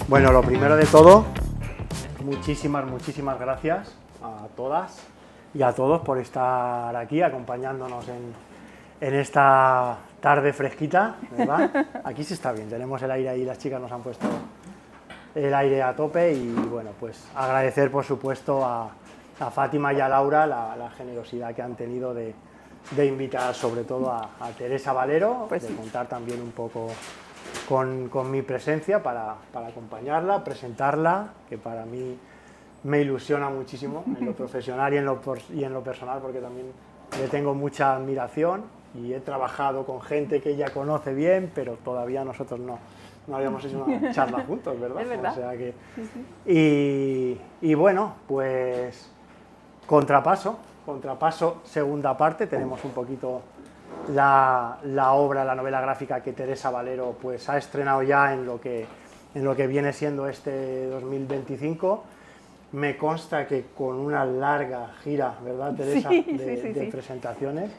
Bueno, lo primero de todo, muchísimas gracias a todas y a todos por estar aquí acompañándonos en esta tarde fresquita, ¿verdad? Aquí sí está bien, tenemos el aire ahí, las chicas nos han puesto el aire a tope y bueno, pues agradecer por supuesto a Fátima y a Laura la generosidad que han tenido de invitar sobre todo a Teresa Valero, pues de sí. contar también un poco con mi presencia para acompañarla, presentarla, que para mí me ilusiona muchísimo en lo profesional y en lo personal, porque también le tengo mucha admiración y he trabajado con gente que ella conoce bien, pero todavía nosotros no habíamos hecho una charla juntos, ¿verdad? Es verdad. O sea que, Sí, sí. y bueno, pues Contrapaso, segunda parte, tenemos un poquito la obra, la novela gráfica que Teresa Valero pues ha estrenado ya en lo que viene siendo este 2025. Me consta que con una larga gira, ¿verdad, Teresa? Sí, de presentaciones.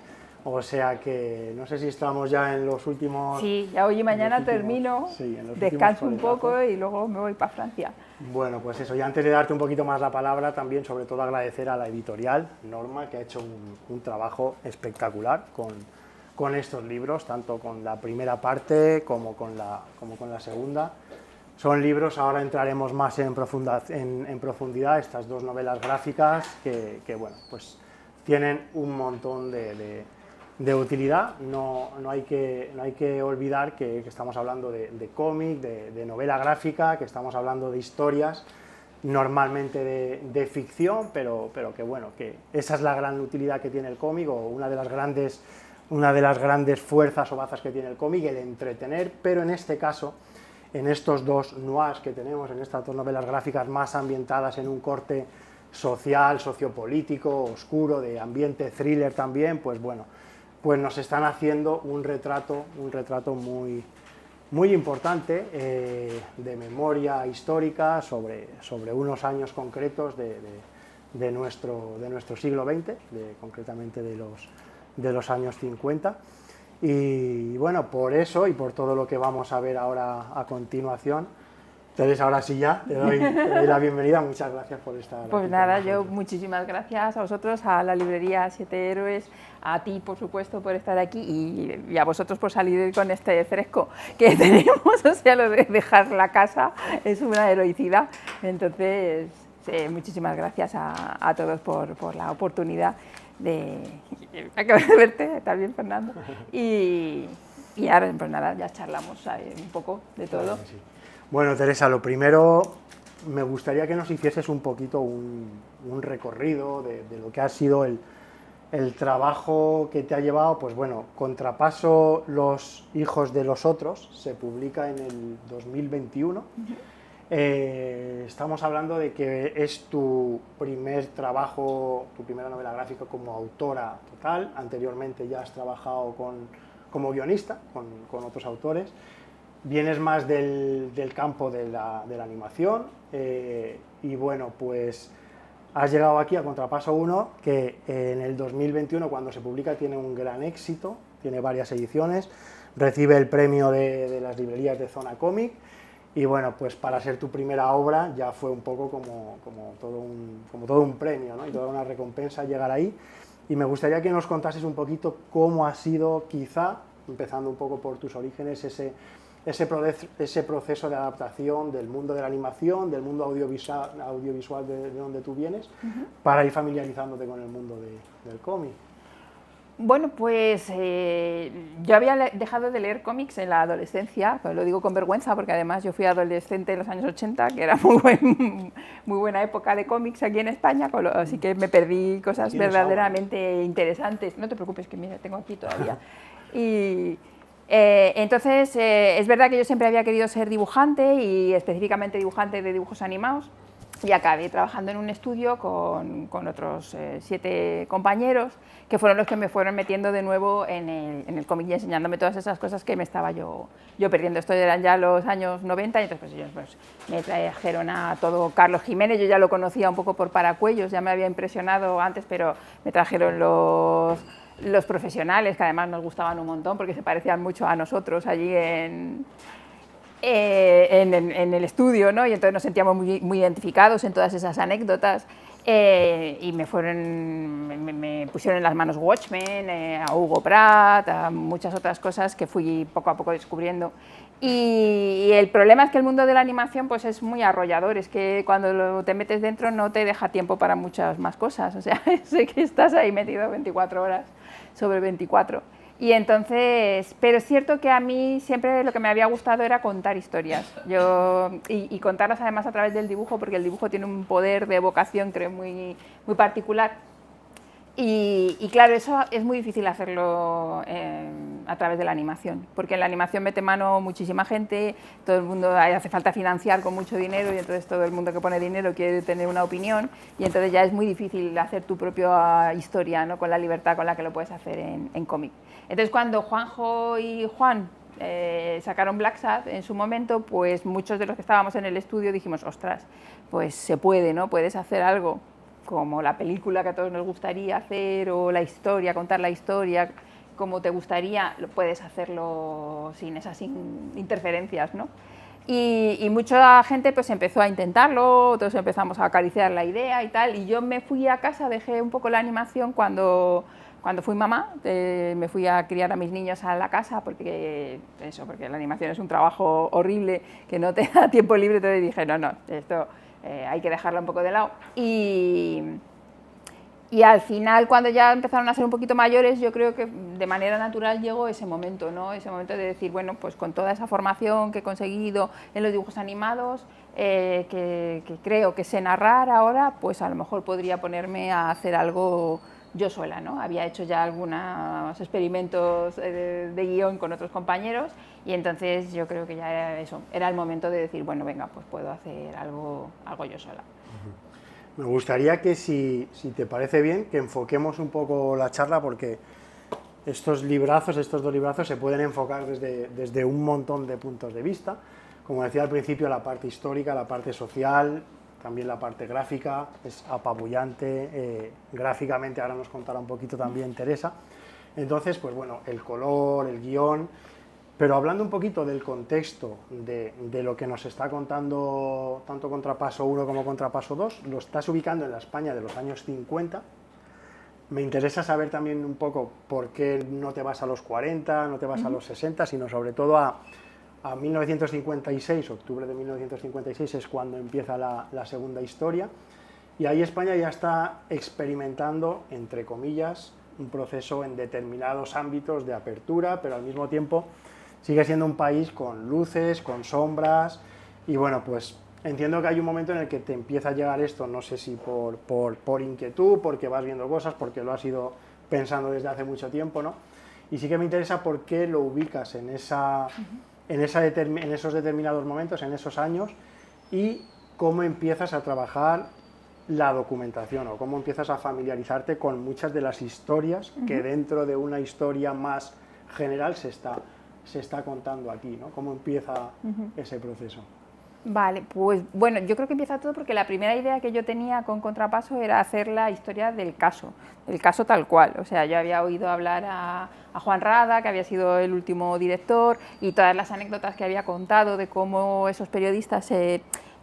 O sea que no sé si estamos ya en los últimos... Sí, ya hoy y mañana termino, sí, en los descanso un últimos poco y luego me voy para Francia. Bueno, pues eso, y antes de darte un poquito más la palabra, también sobre todo agradecer a la editorial Norma, que ha hecho un trabajo espectacular con estos libros, tanto con la primera parte como con la segunda. Son libros, ahora entraremos más en profundidad, estas dos novelas gráficas que bueno, pues tienen un montón de utilidad. No hay que olvidar que estamos hablando de cómic, de novela gráfica, que estamos hablando de historias, normalmente de ficción, pero que bueno, que esa es la gran utilidad que tiene el cómic, o una de las grandes fuerzas o bazas que tiene el cómic, el entretener, pero en este caso, en estos dos noirs que tenemos, en estas dos novelas gráficas más ambientadas en un corte social, sociopolítico, oscuro, de ambiente thriller también, pues bueno, pues nos están haciendo un retrato muy importante de memoria histórica sobre unos años concretos de nuestro siglo XX, concretamente de los años 50. Y bueno, por eso y por todo lo que vamos a ver ahora a continuación, Teresa, ahora sí ya, te doy la bienvenida, muchas gracias por estar Pues aquí nada, con yo nosotros. muchísimas gracias a vosotros, a la librería Siete Héroes, a ti por supuesto por estar aquí y a vosotros por salir con este fresco que tenemos, o sea, lo de dejar la casa es una heroicidad. Entonces, muchísimas gracias a todos por la oportunidad de... Acabo de verte, también Fernando, y ahora pues nada, ya charlamos un poco de todo. Claro que sí. Bueno, Teresa, lo primero, me gustaría que nos hicieses un poquito un recorrido de lo que ha sido el trabajo que te ha llevado. Pues bueno, Contrapaso, los hijos de los otros, se publica en el 2021. Estamos hablando de que es tu primer trabajo, tu primera novela gráfica como autora total. Anteriormente ya has trabajado como guionista con otros autores. Vienes más del campo de la animación y bueno, pues has llegado aquí a Contrapaso 1, que en el 2021, cuando se publica, tiene un gran éxito, tiene varias ediciones, recibe el premio de las librerías de Zona Cómic y bueno, pues para ser tu primera obra ya fue un poco como todo un premio, ¿no? Y toda una recompensa llegar ahí. Y me gustaría que nos contases un poquito cómo ha sido, quizá, empezando un poco por tus orígenes, ese proceso de adaptación del mundo de la animación, del mundo audiovisual de donde tú vienes, para ir familiarizándote con el mundo del cómic. Bueno, pues yo había dejado de leer cómics en la adolescencia, lo digo con vergüenza porque además yo fui adolescente en los años 80, que era muy buena época de cómics aquí en España, así que me perdí cosas verdaderamente interesantes. No te preocupes, que mira, tengo aquí todavía. Y entonces es verdad que yo siempre había querido ser dibujante y específicamente dibujante de dibujos animados. y acabé trabajando en un estudio con otros 7 compañeros, que fueron los que me fueron metiendo de nuevo en el cómic y enseñándome todas esas cosas que me estaba yo perdiendo. Esto eran ya los años 90, y entonces pues, ellos pues, me trajeron a todo Carlos Jiménez. Yo ya lo conocía un poco por Paracuellos, ya me había impresionado antes, pero me trajeron los profesionales, que además nos gustaban un montón porque se parecían mucho a nosotros allí en el estudio, ¿no? Y entonces nos sentíamos muy identificados en todas esas anécdotas, y me pusieron en las manos Watchmen, a Hugo Pratt, a muchas otras cosas que fui poco a poco descubriendo. Y el problema es que el mundo de la animación pues es muy arrollador, es que cuando te metes dentro no te deja tiempo para muchas más cosas, o sea, sé que estás ahí metido 24 horas sobre 24. Y entonces, pero es cierto que a mí siempre lo que me había gustado era contar historias, y contarlas además a través del dibujo, porque el dibujo tiene un poder de evocación, creo, muy particular. Y claro, eso es muy difícil hacerlo a través de la animación, porque en la animación mete mano muchísima gente, todo el mundo hace falta financiar con mucho dinero, y entonces todo el mundo que pone dinero quiere tener una opinión, y entonces ya es muy difícil hacer tu propia historia, ¿no? Con la libertad con la que lo puedes hacer en cómic. Entonces cuando Juanjo y Juan sacaron Black Sad en su momento, pues muchos de los que estábamos en el estudio dijimos, ostras, pues se puede, ¿no? Puedes hacer algo como la película que a todos nos gustaría hacer, o la historia, contar la historia como te gustaría, puedes hacerlo sin esas interferencias, ¿no? Y mucha gente pues empezó a intentarlo, otros empezamos a acariciar la idea y tal, y yo me fui a casa, dejé un poco la animación cuando fui mamá, me fui a criar a mis niños a la casa, porque la animación es un trabajo horrible, que no te da tiempo libre, entonces dije, no, esto hay que dejarlo un poco de lado. Y al final, cuando ya empezaron a ser un poquito mayores, yo creo que de manera natural llegó ese momento, ¿no? Ese momento de decir, bueno, pues con toda esa formación que he conseguido en los dibujos animados, que creo que sé narrar ahora, pues a lo mejor podría ponerme a hacer algo yo sola, ¿no? Había hecho ya algunos experimentos de guión con otros compañeros, y entonces yo creo que ya era eso, era el momento de decir, bueno, venga, pues puedo hacer algo yo sola. Me gustaría que, si te parece bien, que enfoquemos un poco la charla, porque estos dos librazos se pueden enfocar desde un montón de puntos de vista. Como decía al principio, la parte histórica, la parte social, también la parte gráfica, es apabullante, gráficamente ahora nos contará un poquito también Teresa. Entonces, pues bueno, el color, el guión, pero hablando un poquito del contexto de lo que nos está contando tanto Contrapaso 1 como Contrapaso 2, lo estás ubicando en la España de los años 50. Me interesa saber también un poco por qué no te vas a los 40, no te vas a los 60, sino sobre todo a 1956, octubre de 1956 es cuando empieza la segunda historia, y ahí España ya está experimentando, entre comillas, un proceso en determinados ámbitos de apertura, pero al mismo tiempo sigue siendo un país con luces, con sombras, y bueno, pues entiendo que hay un momento en el que te empieza a llegar esto, no sé si por inquietud, porque vas viendo cosas, porque lo has ido pensando desde hace mucho tiempo, ¿no? Y sí que me interesa por qué lo ubicas en esos determinados momentos, en esos años, y cómo empiezas a trabajar la documentación, o cómo empiezas a familiarizarte con muchas de las historias que dentro de una historia más general se está contando aquí, ¿no? ¿Cómo empieza ese proceso? Vale, pues bueno, yo creo que empieza todo porque la primera idea que yo tenía con Contrapaso era hacer la historia del caso tal cual. O sea, yo había oído hablar a Juan Rada, que había sido el último director, y todas las anécdotas que había contado de cómo esos periodistas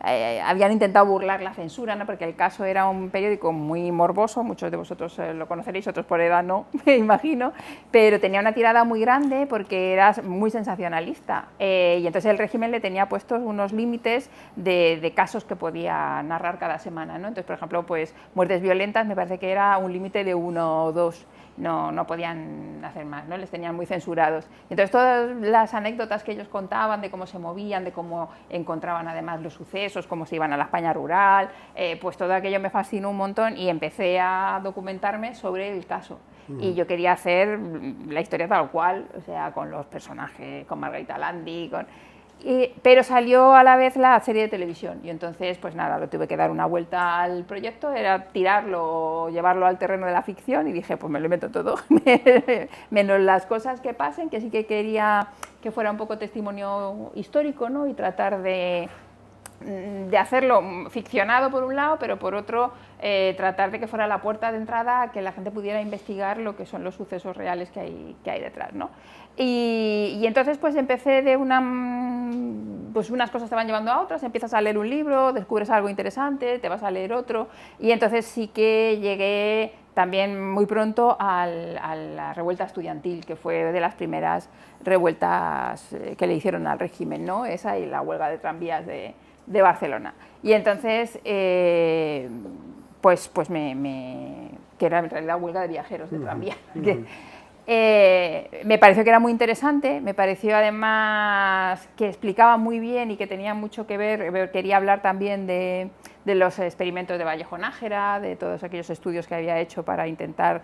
habían intentado burlar la censura, ¿no? Porque el caso era un periódico muy morboso, muchos de vosotros lo conoceréis, otros por edad no, me imagino, pero tenía una tirada muy grande porque era muy sensacionalista, y entonces el régimen le tenía puestos unos límites de casos que podía narrar cada semana, ¿no? Entonces, por ejemplo, pues muertes violentas me parece que era un límite de 1 o 2, no podían hacer más, ¿no? Les tenían muy censurados. Entonces, todas las anécdotas que ellos contaban de cómo se movían, de cómo encontraban además los sucesos, cómo se iban a la España rural, pues todo aquello me fascinó un montón, y empecé a documentarme sobre el caso. Y yo quería hacer la historia tal cual, o sea, con los personajes, con Margarita Landi, Pero salió a la vez la serie de televisión y entonces pues nada, lo tuve que dar una vuelta al proyecto, era tirarlo, llevarlo al terreno de la ficción y dije pues me lo invento todo, menos las cosas que pasen, que sí que quería que fuera un poco testimonio histórico, ¿no? Y tratar de hacerlo ficcionado por un lado, pero por otro tratar de que fuera la puerta de entrada a que la gente pudiera investigar lo que son los sucesos reales que hay detrás, ¿no? Y entonces pues empecé de pues unas cosas te van llevando a otras, empiezas a leer un libro, descubres algo interesante, te vas a leer otro, y entonces sí que llegué también muy pronto a la revuelta estudiantil, que fue de las primeras revueltas que le hicieron al régimen, ¿no? Esa y la huelga de tranvías de Barcelona. Y entonces, que era en realidad huelga de viajeros de tranvía. Me pareció que era muy interesante, me pareció además que explicaba muy bien y que tenía mucho que ver, quería hablar también de los experimentos de Vallejo Nájera, de todos aquellos estudios que había hecho para intentar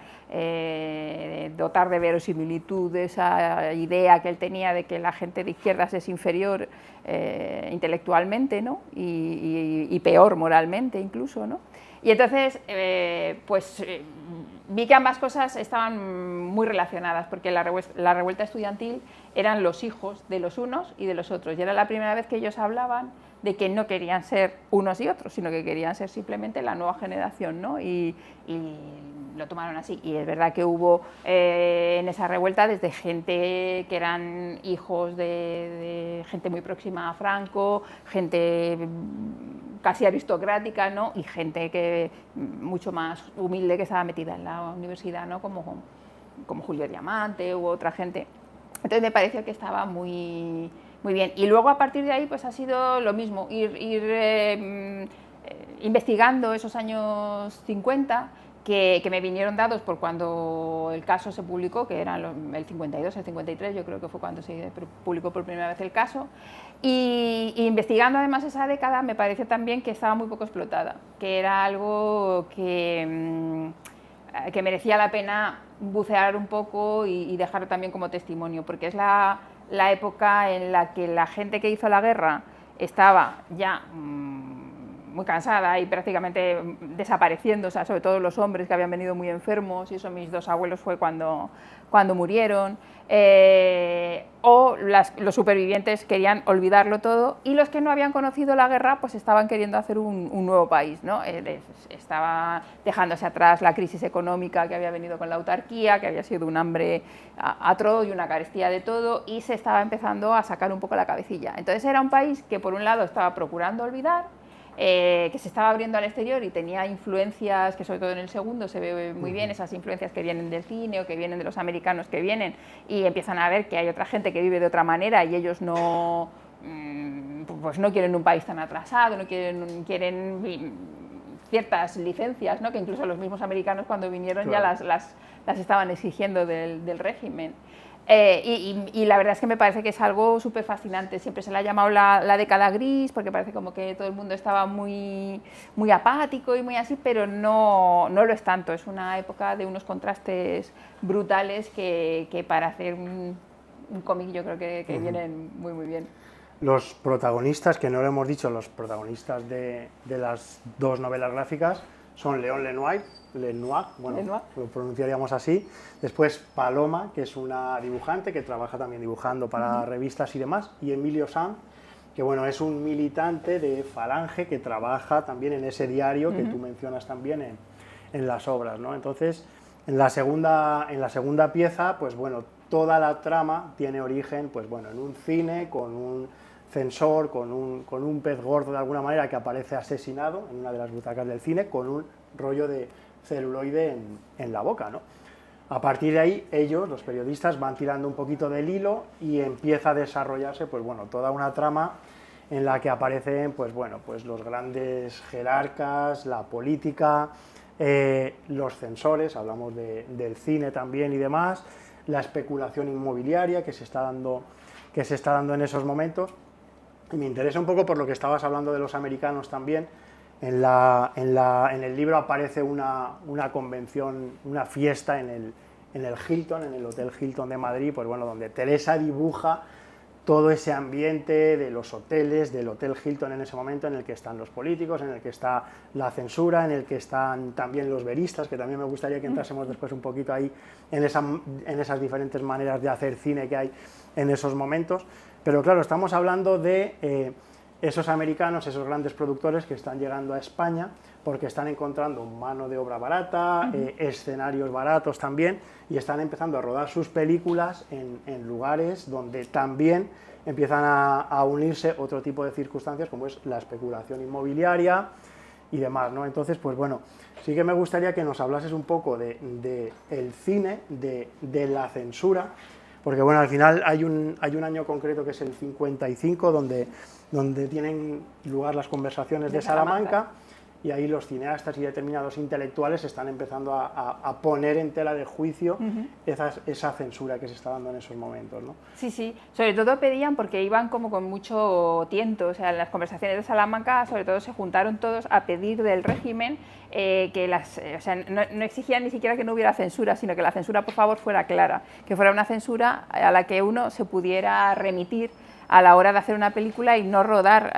dotar de verosimilitud esa idea que él tenía de que la gente de izquierdas es inferior intelectualmente, ¿no? y peor moralmente incluso, ¿no? Y entonces, vi que ambas cosas estaban muy relacionadas, porque la revuelta estudiantil eran los hijos de los unos y de los otros, y era la primera vez que ellos hablaban de que no querían ser unos y otros, sino que querían ser simplemente la nueva generación, ¿no? Y lo tomaron así. Y es verdad que hubo en esa revuelta desde gente que eran hijos de gente muy próxima a Franco, gente casi aristocrática, ¿no? Y gente que mucho más humilde que estaba metida en la universidad, ¿no? como Julio Diamante u otra gente. Entonces me pareció que estaba muy bien. Y luego a partir de ahí pues ha sido lo mismo, ir investigando esos años 50 que me vinieron dados por cuando el caso se publicó, que eran el 52, el 53, yo creo que fue cuando se publicó por primera vez el caso. Y investigando además esa década me pareció también que estaba muy poco explotada, que era algo que merecía la pena bucear un poco y dejarlo también como testimonio, porque es la época en la que la gente que hizo la guerra estaba ya muy cansada y prácticamente desapareciendo, o sea, sobre todo los hombres que habían venido muy enfermos, y eso mis dos abuelos fue cuando murieron, o los supervivientes querían olvidarlo todo, y los que no habían conocido la guerra pues estaban queriendo hacer un nuevo país, ¿no? Estaba dejándose atrás la crisis económica que había venido con la autarquía, que había sido un hambre atroz y una carestía de todo, y se estaba empezando a sacar un poco la cabecilla. Entonces era un país que por un lado estaba procurando olvidar, que se estaba abriendo al exterior y tenía influencias que sobre todo en el segundo se ve muy bien, esas influencias que vienen del cine o que vienen de los americanos que vienen y empiezan a ver que hay otra gente que vive de otra manera y ellos no, pues no quieren un país tan atrasado, no quieren ciertas licencias, ¿no? Que incluso los mismos americanos cuando vinieron claro, ya las estaban exigiendo del régimen. Y la verdad es que me parece que es algo súper fascinante. Siempre se le ha llamado la década gris, porque parece como que todo el mundo estaba muy apático y muy así, pero no lo es tanto. Es una época de unos contrastes brutales que para hacer un cómic yo creo que vienen muy bien. Los protagonistas, que no lo hemos dicho, los protagonistas de las dos novelas gráficas son Léon Lenoir, bueno, Lenoir, lo pronunciaríamos así. Después Paloma, que es una dibujante que trabaja también dibujando para revistas y demás, y Emilio Sanz, que bueno, es un militante de Falange que trabaja también en ese diario que tú mencionas también en las obras, ¿no? Entonces, en la segunda pieza, pues bueno, toda la trama tiene origen, pues bueno, en un cine con un censor, con un pez gordo de alguna manera que aparece asesinado en una de las butacas del cine con un rollo de celuloide en la boca, ¿no? A partir de ahí ellos, los periodistas, van tirando un poquito del hilo y empieza a desarrollarse pues bueno, toda una trama en la que aparecen pues bueno, pues los grandes jerarcas, la política, los censores, hablamos del cine también y demás, la especulación inmobiliaria que se está dando en esos momentos. Y me interesa un poco por lo que estabas hablando de los americanos también. En el libro aparece una convención, una fiesta en el Hilton, en el Hotel Hilton de Madrid, pues bueno, donde Teresa dibuja todo ese ambiente de los hoteles, del Hotel Hilton en ese momento, en el que están los políticos, en el que está la censura, en el que están también los veristas, que también me gustaría que entrásemos después un poquito ahí en esas diferentes maneras de hacer cine que hay en esos momentos. Pero claro, estamos hablando de esos americanos, esos grandes productores que están llegando a España porque están encontrando mano de obra barata, escenarios baratos también, y están empezando a rodar sus películas en lugares donde también empiezan a unirse otro tipo de circunstancias, como es la especulación inmobiliaria y demás, ¿no? Entonces, pues bueno, sí que me gustaría que nos hablases un poco de el cine, de la censura, porque bueno, al final hay un año concreto que es el 55, donde tienen lugar las conversaciones de Salamanca, y ahí los cineastas y determinados intelectuales están empezando a poner en tela de juicio esa censura que se está dando en esos momentos, ¿no? Sí, sí, sobre todo pedían, porque iban como con mucho tiento, o sea, en las conversaciones de Salamanca sobre todo se juntaron todos a pedir del régimen o sea, no exigían ni siquiera que no hubiera censura, sino que la censura por favor fuera clara, que fuera una censura a la que uno se pudiera remitir a la hora de hacer una película y no rodar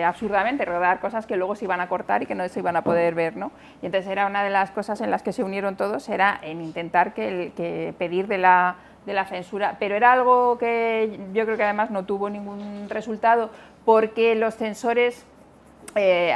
absurdamente, rodar cosas que luego se iban a cortar y que no se iban a poder ver, ¿no? Y entonces era una de las cosas en las que se unieron todos, era en intentar que pedir de la censura, pero era algo que yo creo que además no tuvo ningún resultado, porque los censores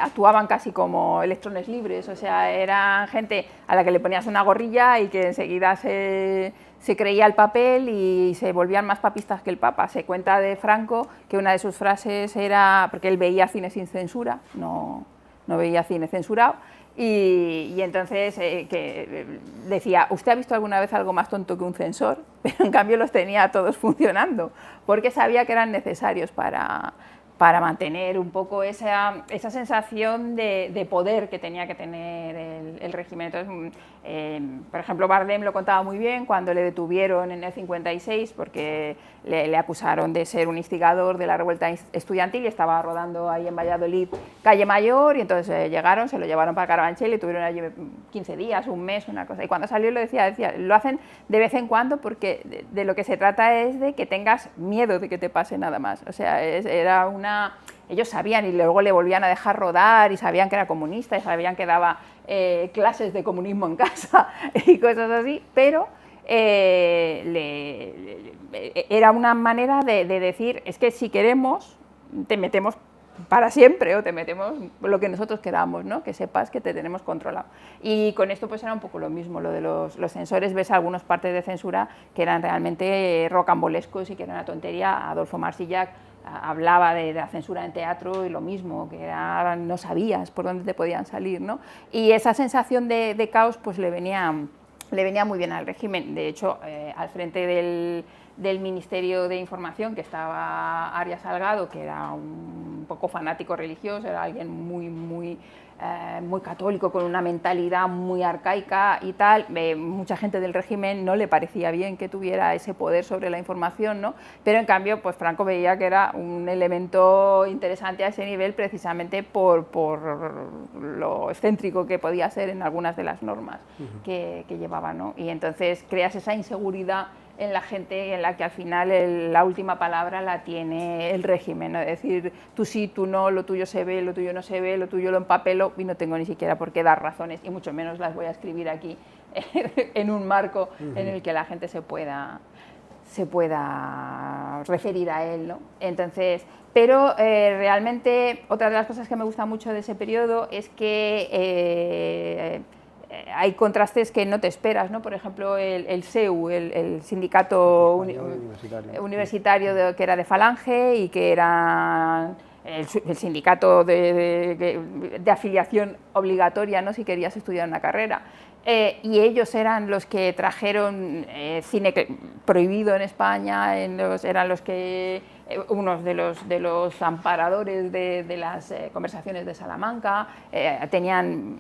actuaban casi como electrones libres, o sea, eran gente a la que le ponías una gorrilla y que enseguida se creía el papel y se volvían más papistas que el Papa. Se cuenta de Franco que una de sus frases era, porque él veía cine sin censura, no veía cine censurado, y entonces que decía, ¿usted ha visto alguna vez algo más tonto que un censor? Pero en cambio los tenía todos funcionando, porque sabía que eran necesarios para mantener un poco esa sensación de poder que tenía que tener el régimen. Entonces, por ejemplo, Bardem lo contaba muy bien cuando le detuvieron en el 56 porque le acusaron de ser un instigador de la revuelta estudiantil y estaba rodando ahí en Valladolid Calle Mayor, y entonces llegaron, se lo llevaron para Carabanchel y tuvieron allí 15 días, un mes, una cosa. Y cuando salió lo decía, lo hacen de vez en cuando porque de lo que se trata es de que tengas miedo de que te pase nada más. O sea, era ellos sabían y luego le volvían a dejar rodar y sabían que era comunista y sabían que daba clases de comunismo en casa y cosas así, pero era una manera de decir, es que si queremos te metemos para siempre o te metemos lo que nosotros queramos, ¿no? Que sepas que te tenemos controlado. Y con esto pues era un poco lo mismo, lo de los censores. Ves algunas partes de censura que eran realmente rocambolescos y que era una tontería. Adolfo Marsillac hablaba de la censura en teatro y lo mismo, que no sabías por dónde te podían salir, ¿no? Y esa sensación de caos pues le venía muy bien al régimen. De hecho, al frente del Ministerio de Información, que estaba Arias Salgado, que era un poco fanático religioso, era alguien muy católico, con una mentalidad muy arcaica y tal. Mucha gente del régimen no le parecía bien que tuviera ese poder sobre la información, ¿no? Pero en cambio, pues Franco veía que era un elemento interesante a ese nivel, precisamente por lo excéntrico que podía ser en algunas de las normas que llevaba, ¿no? Y entonces creas esa inseguridad en la gente en la que al final la última palabra la tiene el régimen, ¿no? Es decir, tú sí, tú no, lo tuyo se ve, lo tuyo no se ve, lo tuyo lo empapelo y no tengo ni siquiera por qué dar razones y mucho menos las voy a escribir aquí en un marco en el que la gente se pueda referir a él, ¿no? Entonces, pero realmente otra de las cosas que me gusta mucho de ese periodo es que hay contrastes que no te esperas, ¿no? Por ejemplo, el SEU, el sindicato universitario que era de Falange y que era el sindicato de afiliación obligatoria, ¿no? Si querías estudiar una carrera. Y ellos eran los que trajeron cine prohibido en España, eran los que unos de los amparadores de las conversaciones de Salamanca, tenían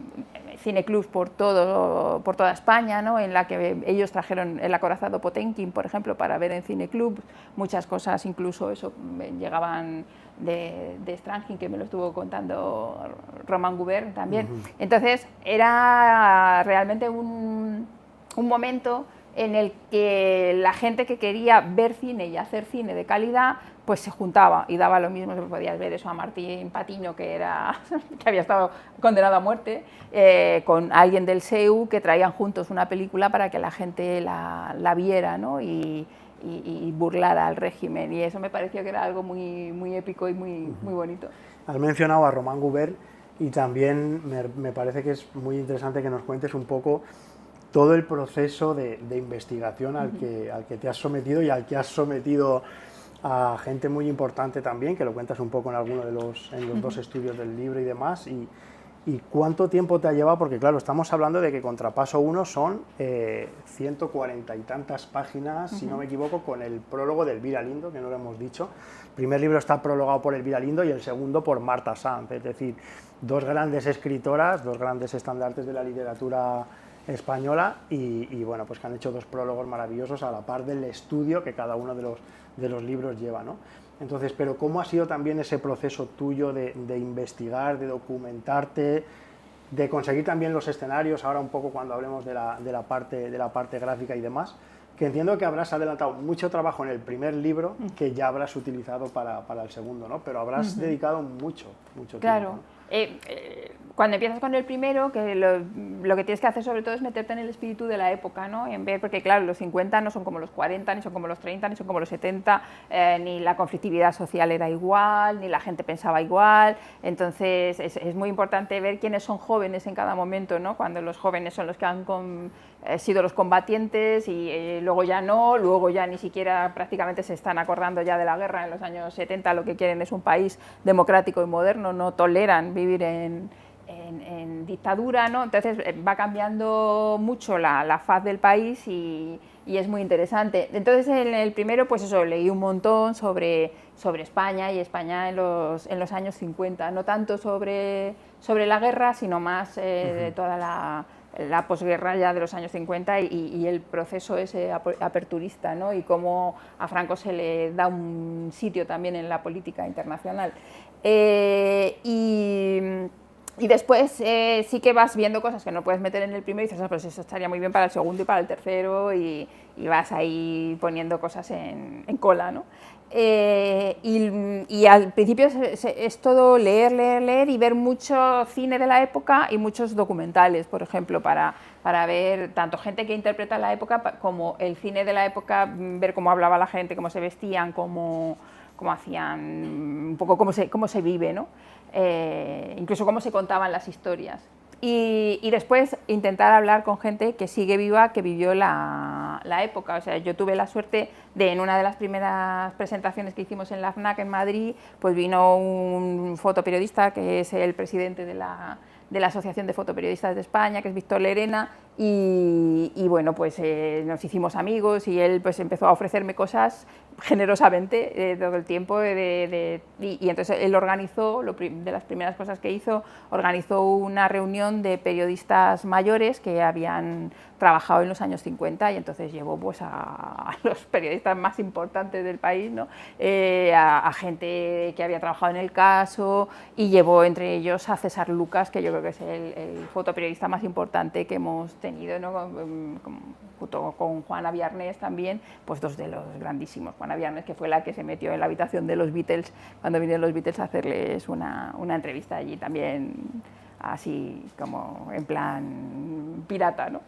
cineclubs por toda España, ¿no? En la que ellos trajeron el acorazado Potenkin, por ejemplo, para ver en cineclubs, muchas cosas, incluso eso, llegaban de Strangin, que me lo estuvo contando Román Gubern también. Entonces era realmente un momento en el que la gente que quería ver cine y hacer cine de calidad pues se juntaba y daba lo mismo. Podías ver eso a Martín Patiño, que había estado condenado a muerte, con alguien del SEU, que traían juntos una película para que la gente la viera, ¿no? y burlara al régimen, y eso me pareció que era algo muy, muy épico y muy, muy bonito. Has mencionado a Román Gubern y también me parece que es muy interesante que nos cuentes un poco todo el proceso de investigación al que te has sometido y al que has sometido a gente muy importante también, que lo cuentas un poco en alguno de los dos estudios del libro y demás, y cuánto tiempo te ha llevado, porque claro, estamos hablando de que Contrapaso 1 son 140 y tantas páginas, si no me equivoco, con el prólogo de Elvira Lindo, que no lo hemos dicho. El primer libro está prologado por Elvira Lindo y el segundo por Marta Sanz, es decir, dos grandes escritoras, dos grandes estandartes de la literatura española y bueno, pues que han hecho dos prólogos maravillosos a la par del estudio que cada uno de los libros lleva, ¿no? Entonces, pero ¿cómo ha sido también ese proceso tuyo de investigar, de documentarte, de conseguir también los escenarios, ahora un poco cuando hablemos de la parte gráfica y demás, que entiendo que habrás adelantado mucho trabajo en el primer libro que ya habrás utilizado para el segundo, ¿no? Pero habrás dedicado mucho claro. tiempo, ¿no? Cuando empiezas con el primero, que lo que tienes que hacer sobre todo es meterte en el espíritu de la época, ¿no? Porque claro, los 50 no son como los 40, ni son como los 30, ni son como los 70, ni la conflictividad social era igual, ni la gente pensaba igual. Entonces es muy importante ver quiénes son jóvenes en cada momento, ¿no? Cuando los jóvenes son los que han sido los combatientes y luego ya no, luego ya ni siquiera prácticamente se están acordando ya de la guerra. En los años 70 lo que quieren es un país democrático y moderno, no toleran vivir en dictadura, ¿no? Entonces va cambiando mucho la faz del país y es muy interesante. Entonces en el primero, pues eso, leí un montón sobre España y España en los años 50, no tanto sobre la guerra, sino más de toda la posguerra ya de los años 50 y el proceso ese aperturista, ¿no? Y cómo a Franco se le da un sitio también en la política internacional. Y después sí que vas viendo cosas que no puedes meter en el primero y dices, pues eso estaría muy bien para el segundo y para el tercero, y vas ahí poniendo cosas en cola, ¿no? Y al principio es todo leer y ver mucho cine de la época y muchos documentales, por ejemplo, para ver tanto gente que interpreta la época como el cine de la época, ver cómo hablaba la gente, cómo se vestían, cómo hacían, un poco cómo se vive, ¿no? Incluso cómo se contaban las historias. Y después intentar hablar con gente que sigue viva, que vivió la época. O sea, yo tuve la suerte de, en una de las primeras presentaciones que hicimos en la FNAC en Madrid, pues vino un fotoperiodista que es el presidente de la Asociación de Fotoperiodistas de España, que es Víctor Lerena, y bueno, pues nos hicimos amigos y él pues empezó a ofrecerme cosas generosamente todo el tiempo, y entonces él organizó, de las primeras cosas que hizo, organizó una reunión de periodistas mayores que habían trabajado en los años 50, y entonces llevó pues a los periodistas más importantes del país, ¿no? A gente que había trabajado en el caso, y llevó entre ellos a César Lucas, que yo creo que es el fotoperiodista más importante que hemos tenido, ¿no? Junto con Juana Viarnés también, pues dos de los grandísimos. Juana Viarnés, que fue la que se metió en la habitación de los Beatles cuando vinieron los Beatles a hacerles una entrevista allí también, así como en plan pirata, ¿no?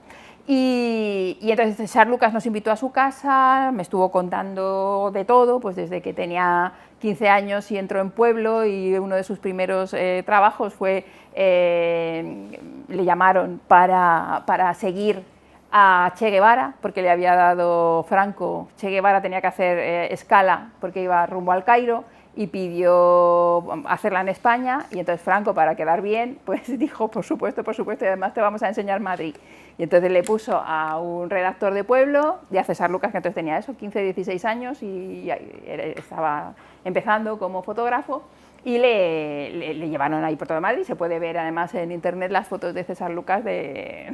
Y entonces César Lucas nos invitó a su casa, me estuvo contando de todo, pues desde que tenía 15 años y entró en Pueblo, y uno de sus primeros trabajos fue, le llamaron para seguir a Che Guevara, porque le había dado Franco, Che Guevara tenía que hacer escala porque iba rumbo al Cairo, y pidió hacerla en España, y entonces Franco, para quedar bien, pues dijo, por supuesto, y además te vamos a enseñar Madrid. Y entonces le puso a un redactor de Pueblo, y a César Lucas, que entonces tenía eso, 15, 16 años, y estaba empezando como fotógrafo, y le llevaron ahí por todo Madrid. Se puede ver además en internet las fotos de César Lucas de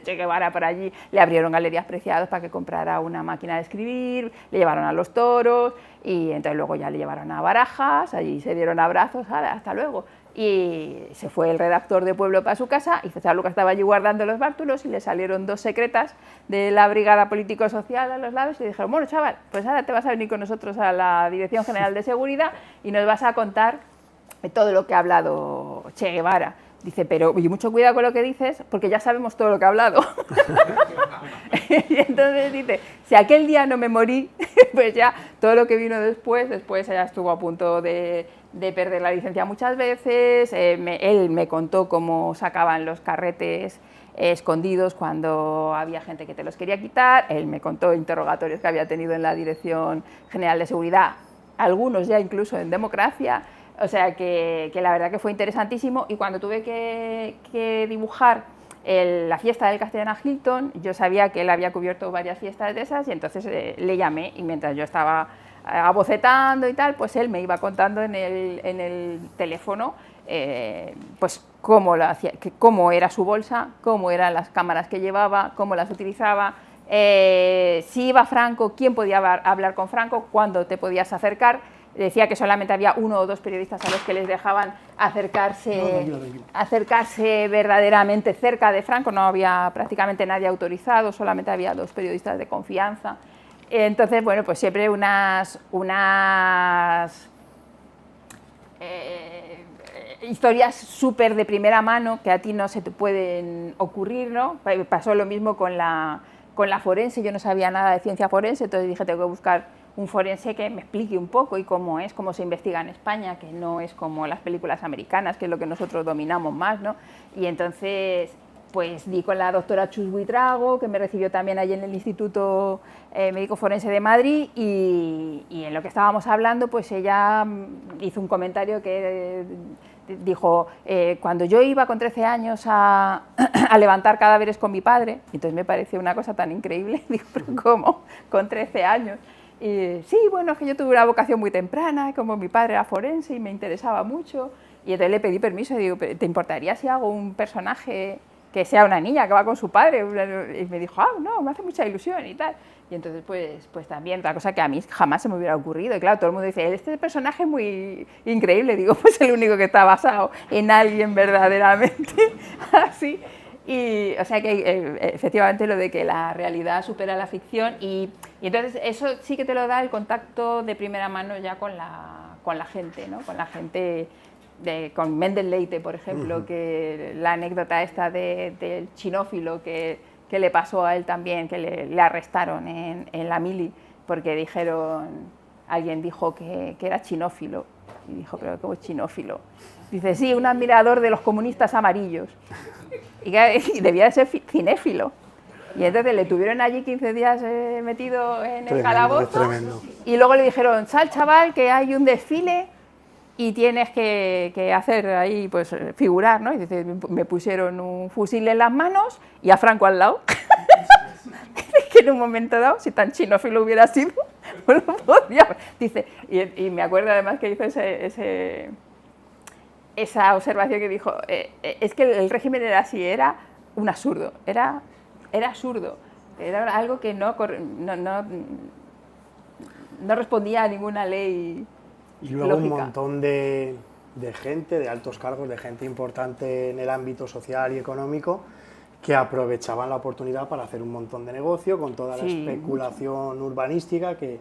Che Guevara por allí. Le abrieron Galerías Preciados para que comprara una máquina de escribir, le llevaron a los toros, y entonces luego ya le llevaron a Barajas, allí se dieron abrazos, hasta luego. y se fue el redactor de Pueblo para su casa y César Lucas estaba allí guardando los bártulos y le salieron 2 secretas de la Brigada Político-Social a los lados y le dijeron, bueno, chaval, pues ahora te vas a venir con nosotros a la Dirección General de Seguridad y nos vas a contar todo lo que ha hablado Che Guevara. Dice, pero oye, mucho cuidado con lo que dices, porque ya sabemos todo lo que ha hablado. Y entonces dice, si aquel día no me morí, pues ya todo lo que vino después ella estuvo a punto de perder la licencia muchas veces, él me contó cómo sacaban los carretes escondidos cuando había gente que te los quería quitar, él me contó interrogatorios que había tenido en la Dirección General de Seguridad, algunos ya incluso en democracia. O sea que la verdad que fue interesantísimo y cuando tuve que dibujar la fiesta del Castellana Hilton, yo sabía que él había cubierto varias fiestas de esas y entonces le llamé y mientras yo estaba abocetando y tal, pues él me iba contando en el teléfono pues cómo era su bolsa, cómo eran las cámaras que llevaba, cómo las utilizaba, si iba Franco, quién podía hablar con Franco, cuándo te podías acercar. Decía que solamente había 1 o 2 periodistas a los que les dejaban acercarse verdaderamente cerca de Franco, no había prácticamente nadie autorizado, solamente había 2 periodistas de confianza. Entonces, bueno, pues siempre unas historias súper de primera mano que a ti no se te pueden ocurrir, ¿no? Pasó lo mismo con la forense, yo no sabía nada de ciencia forense, entonces dije, tengo que buscar un forense que me explique un poco y cómo se investiga en España, que no es como las películas americanas, que es lo que nosotros dominamos más, ¿no? Y entonces, pues di con la doctora Chus Buitrago, que me recibió también allí en el Instituto Médico Forense de Madrid, y en lo que estábamos hablando, pues ella hizo un comentario que dijo, cuando yo iba con 13 años a levantar cadáveres con mi padre, entonces me pareció una cosa tan increíble, digo, pero ¿cómo? Con 13 años. Y, sí, bueno, es que yo tuve una vocación muy temprana, como mi padre era forense y me interesaba mucho, y entonces le pedí permiso y digo, ¿te importaría si hago un personaje que sea una niña que va con su padre? Y me dijo, no, me hace mucha ilusión y tal. Y entonces, pues también, otra cosa que a mí jamás se me hubiera ocurrido. Y claro, todo el mundo dice, este personaje es muy increíble. Digo, pues el único que está basado en alguien verdaderamente así. Y, o sea que efectivamente lo de que la realidad supera la ficción y entonces eso sí que te lo da el contacto de primera mano ya con la gente, ¿no? Con la gente, con Mendel Leite, por ejemplo, que la anécdota esta del chinófilo que le pasó a él también, que le arrestaron en la mili porque alguien dijo que era chinófilo y dijo, pero ¿cómo es chinófilo? Dice, sí, un admirador de los comunistas amarillos. Y debía de ser cinéfilo. Y entonces le tuvieron allí 15 días metido en el calabozo. Y luego le dijeron, sal chaval, que hay un desfile y tienes que hacer ahí, pues figurar, ¿no? Y dice, me pusieron un fusil en las manos y a Franco al lado. Que en un momento dado, si tan chinófilo hubiera sido, pues lo podía. Dice, y me acuerdo además que hizo esa observación que dijo, es que el régimen era así, era un absurdo, era absurdo, era algo que no respondía a ninguna ley y luego lógica. Un montón de gente, de altos cargos, de gente importante en el ámbito social y económico que aprovechaban la oportunidad para hacer un montón de negocio con toda la especulación urbanística que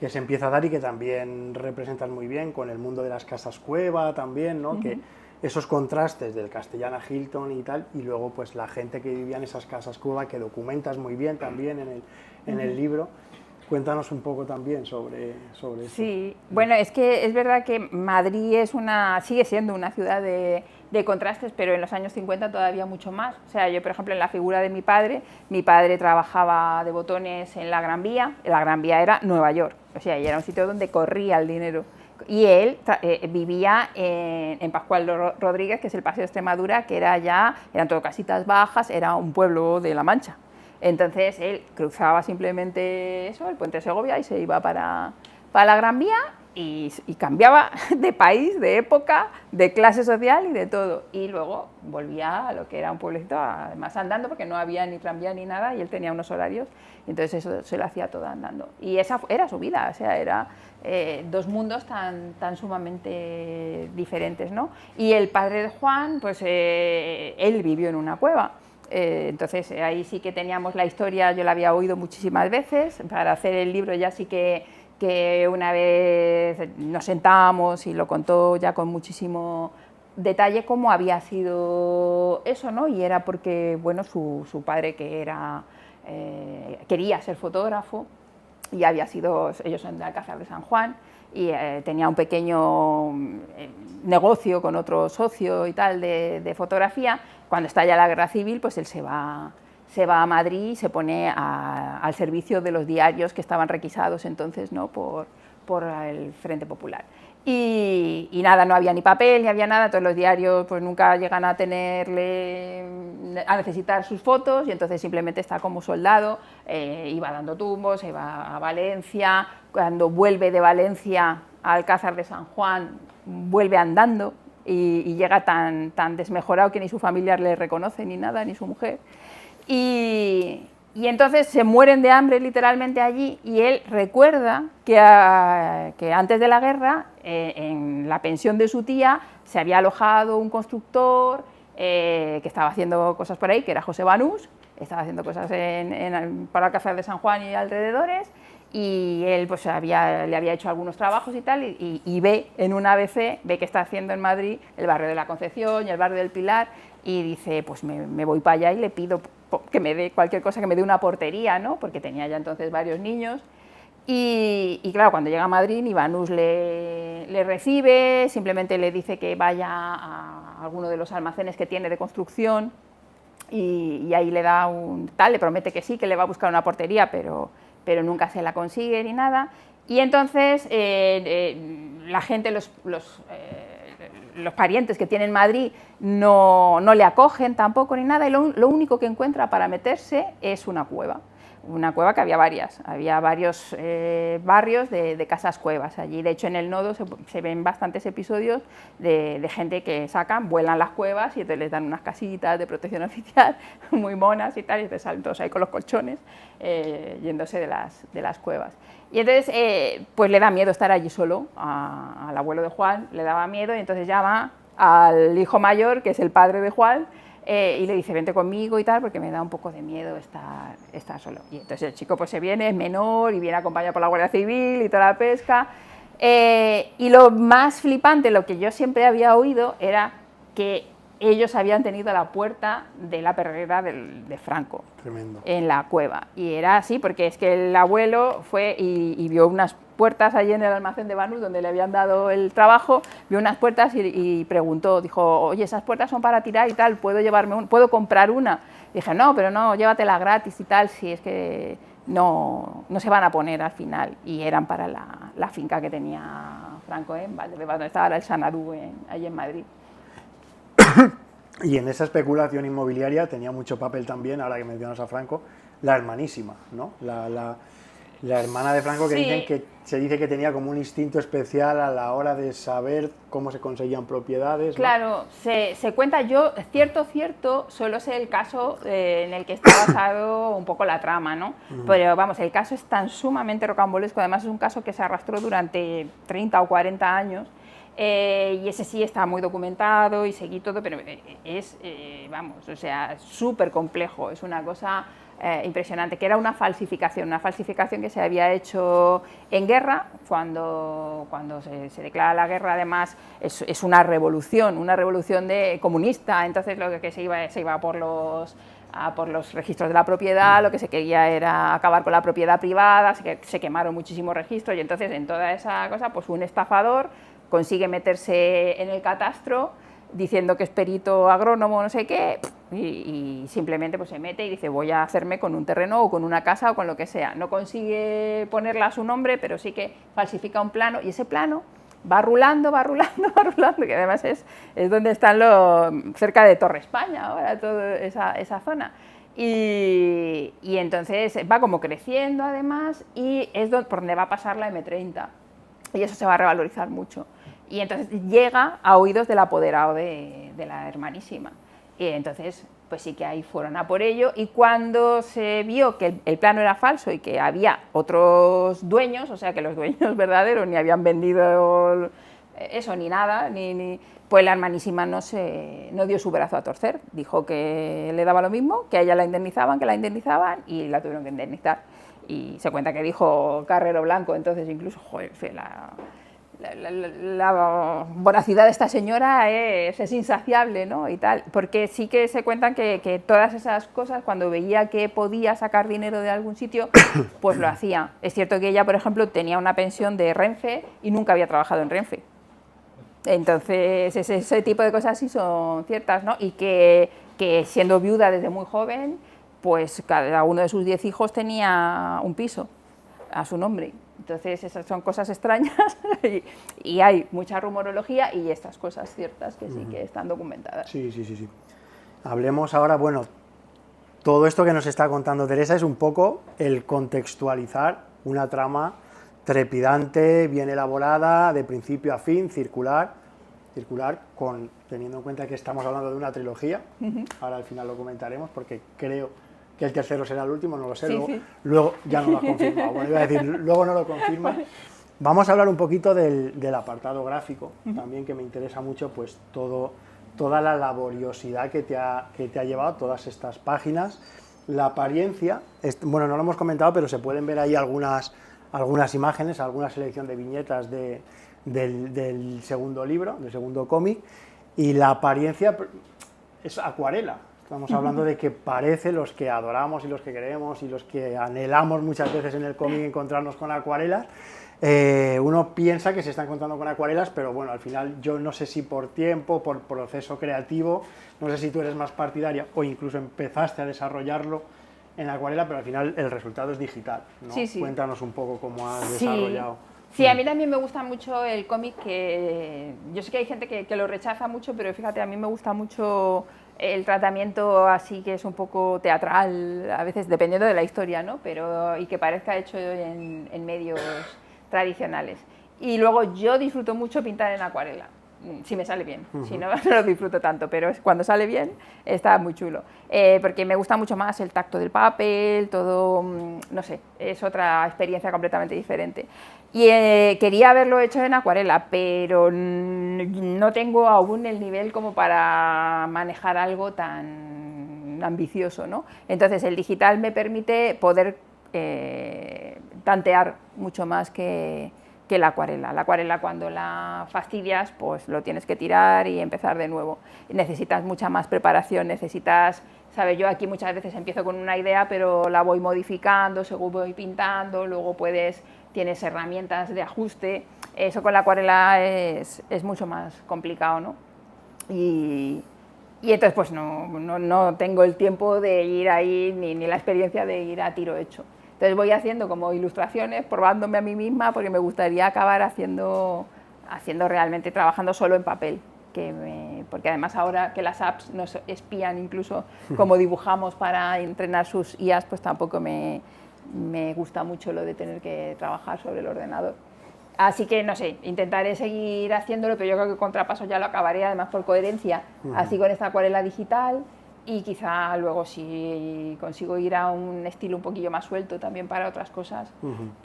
se empieza a dar y que también representan muy bien con el mundo de las casas cueva también, ¿no? Que esos contrastes del Castellana Hilton y tal, y luego pues la gente que vivía en esas casas cueva que documentas muy bien también en el libro. Cuéntanos un poco también sobre eso. Sí, bueno, es que es verdad que Madrid sigue siendo una ciudad de contrastes, pero en los años 50 todavía mucho más. O sea, yo, por ejemplo, en la figura de mi padre trabajaba de botones en la Gran Vía era Nueva York, o sea, y era un sitio donde corría el dinero. Y él vivía en Pascual Rodríguez, que es el Paseo de Extremadura, que eran todo casitas bajas, era un pueblo de La Mancha. Entonces él cruzaba simplemente el puente de Segovia y se iba para la Gran Vía y cambiaba de país, de época, de clase social y de todo. Y luego volvía a lo que era un pueblecito, además andando, porque no había ni tranvía ni nada, y él tenía unos horarios, y entonces eso se lo hacía todo andando. Y esa era su vida, o sea, era dos mundos tan sumamente diferentes, ¿no? Y el padre de Juan, pues él vivió en una cueva. Entonces ahí sí que teníamos la historia, yo la había oído muchísimas veces. Para hacer el libro ya sí que una vez nos sentamos y lo contó ya con muchísimo detalle cómo había sido eso, ¿no? Y era porque, bueno, su padre que era, quería ser fotógrafo y había sido, ellos son de Alcázar de San Juan, y tenía un pequeño negocio con otro socio y tal de fotografía. Cuando estalla la guerra civil, pues él se va a Madrid y se pone al servicio de los diarios que estaban requisados entonces, ¿no? por el Frente Popular. Y nada, no había ni papel, ni había nada, todos los diarios pues nunca llegan a necesitar sus fotos, y entonces simplemente está como soldado, iba dando tumbos, iba a Valencia. Cuando vuelve de Valencia a Alcázar de San Juan, vuelve andando y llega tan desmejorado que ni su familia le reconoce, ni nada, ni su mujer. Y entonces se mueren de hambre literalmente allí, y él recuerda que antes de la guerra, en la pensión de su tía, se había alojado un constructor que estaba haciendo cosas por ahí, que era José Banús, estaba haciendo cosas para Alcázar de San Juan y alrededores, y él pues le había hecho algunos trabajos y tal, y ve en un ABC, ve que está haciendo en Madrid el barrio de la Concepción y el barrio del Pilar, y dice, pues me voy para allá y le pido que me dé cualquier cosa, que me dé una portería, ¿no? Porque tenía ya entonces varios niños. Y claro, cuando llega a Madrid, ni Banús le recibe, simplemente le dice que vaya a alguno de los almacenes que tiene de construcción, y ahí le da le promete que sí, que le va a buscar una portería, pero nunca se la consigue ni nada. Y entonces la gente, los parientes que tiene en Madrid no le acogen tampoco ni nada, y lo único que encuentra para meterse es una cueva que había varios barrios de casas cuevas allí. De hecho, en el nodo se ven bastantes episodios de gente que vuelan las cuevas, y entonces les dan unas casitas de protección oficial muy monas y tal, y te salen todos ahí con los colchones yéndose de las cuevas. Y entonces pues le da miedo estar allí solo, al abuelo de Juan le daba miedo, y entonces llama al hijo mayor, que es el padre de Juan, y le dice, vente conmigo y tal, porque me da un poco de miedo estar solo. Y entonces el chico pues se viene, es menor, y viene acompañado por la Guardia Civil y toda la pesca. Y lo más flipante, lo que yo siempre había oído, era que ellos habían tenido la puerta de la perrera de Franco. Tremendo. En la cueva. Y era así, porque es que el abuelo fue y vio unas puertas allí en el almacén de Banús, donde le habían dado el trabajo, vio unas puertas y preguntó, dijo, oye, esas puertas son para tirar y tal, ¿puedo comprar una? Y dije, no, pero no, llévatela gratis y tal, si es que no se van a poner al final. Y eran para la finca que tenía Franco en Valdebebas, donde estaba el Xanadu, allí en Madrid. Y en esa especulación inmobiliaria tenía mucho papel también, ahora que mencionas a Franco, la hermanísima, ¿no? La hermana de Franco, que Sí. se dice que tenía como un instinto especial a la hora de saber cómo se conseguían propiedades, ¿no? Claro, se cuenta, yo, cierto, solo sé el caso en el que está basado un poco la trama, ¿no? Pero vamos, el caso es tan sumamente rocambolesco, además es un caso que se arrastró durante 30 o 40 años, y ese sí está muy documentado y seguí todo, pero es, vamos, o sea, súper complejo, es una cosa impresionante, que era una falsificación que se había hecho en guerra, cuando se declara la guerra. Además es una revolución comunista, entonces lo que se iba por los registros de la propiedad, lo que se quería era acabar con la propiedad privada, se quemaron muchísimos registros, y entonces en toda esa cosa pues un estafador consigue meterse en el catastro diciendo que es perito agrónomo, no sé qué, y simplemente pues se mete y dice, voy a hacerme con un terreno o con una casa o con lo que sea. No consigue ponerla a su nombre, pero sí que falsifica un plano, y ese plano va rulando, que además es donde están cerca de Torre España ahora, toda esa zona. Y entonces va como creciendo además, y es por donde va a pasar la M30. y eso se va a revalorizar mucho. Y entonces llega a oídos del apoderado de la hermanísima. Y entonces, pues sí que ahí fueron a por ello, y cuando se vio que el plano era falso y que había otros dueños, o sea que los dueños verdaderos ni habían vendido eso ni nada, pues la hermanísima no dio su brazo a torcer, dijo que le daba lo mismo, que a ella la indemnizaban, y la tuvieron que indemnizar. Y se cuenta que dijo Carrero Blanco, entonces incluso, joder, la voracidad de esta señora es insaciable, ¿no? Y tal, porque sí que se cuentan que todas esas cosas, cuando veía que podía sacar dinero de algún sitio, pues lo hacía. Es cierto que ella, por ejemplo, tenía una pensión de Renfe y nunca había trabajado en Renfe. Entonces, ese tipo de cosas sí son ciertas, ¿no? Y que siendo viuda desde muy joven, pues cada uno de sus 10 hijos tenía un piso a su nombre. Entonces, esas son cosas extrañas y hay mucha rumorología y estas cosas ciertas que sí que están documentadas. Sí. Hablemos ahora, bueno, todo esto que nos está contando Teresa es un poco el contextualizar una trama trepidante, bien elaborada, de principio a fin, circular, teniendo en cuenta que estamos hablando de una trilogía, ahora al final lo comentaremos porque creo que el tercero será el último, no lo sé, luego ya no lo ha confirmado, bueno, iba a decir, luego no lo confirma. Vamos a hablar un poquito del apartado gráfico, también que me interesa mucho, pues toda la laboriosidad que te ha llevado todas estas páginas, la apariencia, bueno, no lo hemos comentado, pero se pueden ver ahí algunas imágenes, alguna selección de viñetas del segundo libro, del segundo cómic, y la apariencia es acuarela. Estamos hablando de que parece, los que adoramos y los que queremos y los que anhelamos muchas veces en el cómic encontrarnos con acuarelas, uno piensa que se está encontrando con acuarelas, pero bueno, al final yo no sé si por tiempo, por proceso creativo, no sé si tú eres más partidaria o incluso empezaste a desarrollarlo en acuarela, pero al final el resultado es digital, ¿no? Sí. Cuéntanos un poco cómo has desarrollado. Sí, a mí también me gusta mucho el cómic, que yo sé que hay gente que lo rechaza mucho, pero fíjate, a mí me gusta mucho el tratamiento así, que es un poco teatral, a veces dependiendo de la historia, ¿no? Y que parezca hecho en medios tradicionales. Y luego yo disfruto mucho pintar en acuarela, si me sale bien, si no, no lo disfruto tanto, pero cuando sale bien está muy chulo, porque me gusta mucho más el tacto del papel, todo, no sé, es otra experiencia completamente diferente. Y quería haberlo hecho en acuarela, pero no tengo aún el nivel como para manejar algo tan ambicioso, ¿no? Entonces el digital me permite poder tantear mucho más que la acuarela. La acuarela, cuando la fastidias, pues lo tienes que tirar y empezar de nuevo. Necesitas mucha más preparación, ¿sabes? Yo aquí muchas veces empiezo con una idea, pero la voy modificando según voy pintando, luego tienes herramientas de ajuste. Eso con la acuarela es mucho más complicado, ¿no? Y entonces pues no tengo el tiempo de ir ahí, ni la experiencia de ir a tiro hecho. Entonces voy haciendo como ilustraciones, probándome a mí misma, porque me gustaría acabar haciendo realmente, trabajando solo en papel. Porque además ahora que las apps nos espían incluso cómo dibujamos para entrenar sus IAs, pues tampoco me gusta mucho lo de tener que trabajar sobre el ordenador. Así que, no sé, intentaré seguir haciéndolo, pero yo creo que Contrapaso ya lo acabaré, además por coherencia, así con esta acuarela digital. Y quizá luego, si consigo ir a un estilo un poquillo más suelto también para otras cosas,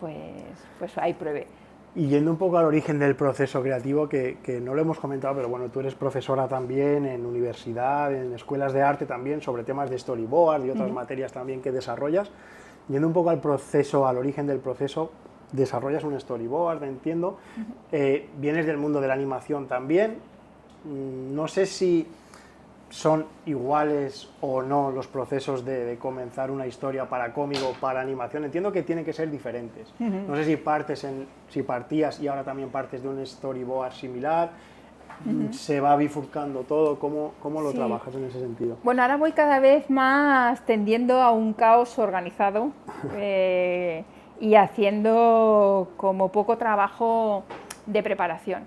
pues ahí pruebe. Y yendo un poco al origen del proceso creativo, que no lo hemos comentado, pero bueno, tú eres profesora también en universidad, en escuelas de arte también, sobre temas de storyboard y otras materias también que desarrollas. Yendo un poco al proceso, al origen del proceso, desarrollas un storyboard, entiendo. Vienes del mundo de la animación también. No sé si son iguales o no los procesos de comenzar una historia para cómic o para animación. Entiendo que tienen que ser diferentes. No sé si partías y ahora también partes de un storyboard similar. Se va bifurcando todo. ¿Cómo lo trabajas en ese sentido? Bueno, ahora voy cada vez más tendiendo a un caos organizado y haciendo como poco trabajo de preparación,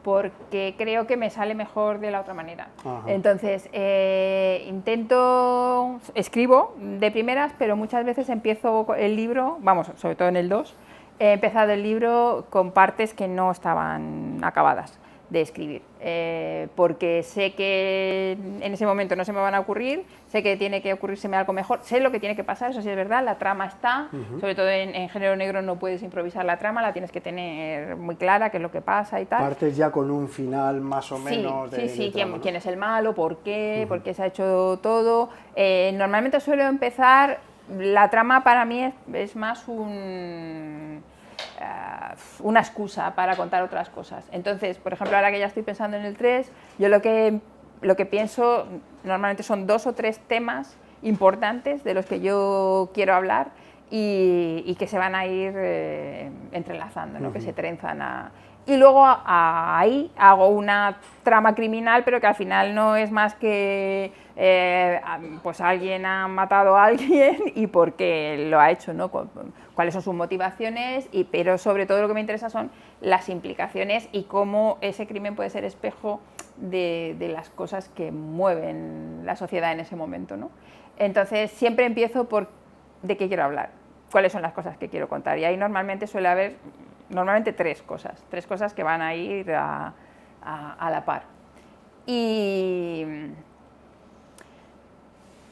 porque creo que me sale mejor de la otra manera. Entonces, escribo de primeras, pero muchas veces empiezo el libro, sobre todo en el 2, He empezado el libro con partes que no estaban acabadas de escribir, porque sé que en ese momento no se me van a ocurrir, sé que tiene que ocurrírseme algo mejor, sé lo que tiene que pasar, eso sí es verdad, la trama está, sobre todo en género negro no puedes improvisar la trama, la tienes que tener muy clara, qué es lo que pasa y tal. Partes ya con un final más o menos Sí, de trama, ¿no? quién es el malo, por qué se ha hecho todo. Normalmente suelo empezar, la trama para mí es más una excusa para contar otras cosas. Entonces, por ejemplo, ahora que ya estoy pensando en el 3, yo lo que pienso normalmente son 2 o 3 temas importantes de los que yo quiero hablar y que se van a ir entrelazando, ¿no? Que se trenzan y luego ahí hago una trama criminal, pero que al final no es más que pues alguien ha matado a alguien y por qué lo ha hecho, ¿no? Cuáles son sus motivaciones, pero sobre todo lo que me interesa son las implicaciones y cómo ese crimen puede ser espejo de las cosas que mueven la sociedad en ese momento, ¿no? Entonces siempre empiezo por de qué quiero hablar, cuáles son las cosas que quiero contar, y ahí normalmente suele haber tres cosas que van a ir a la par.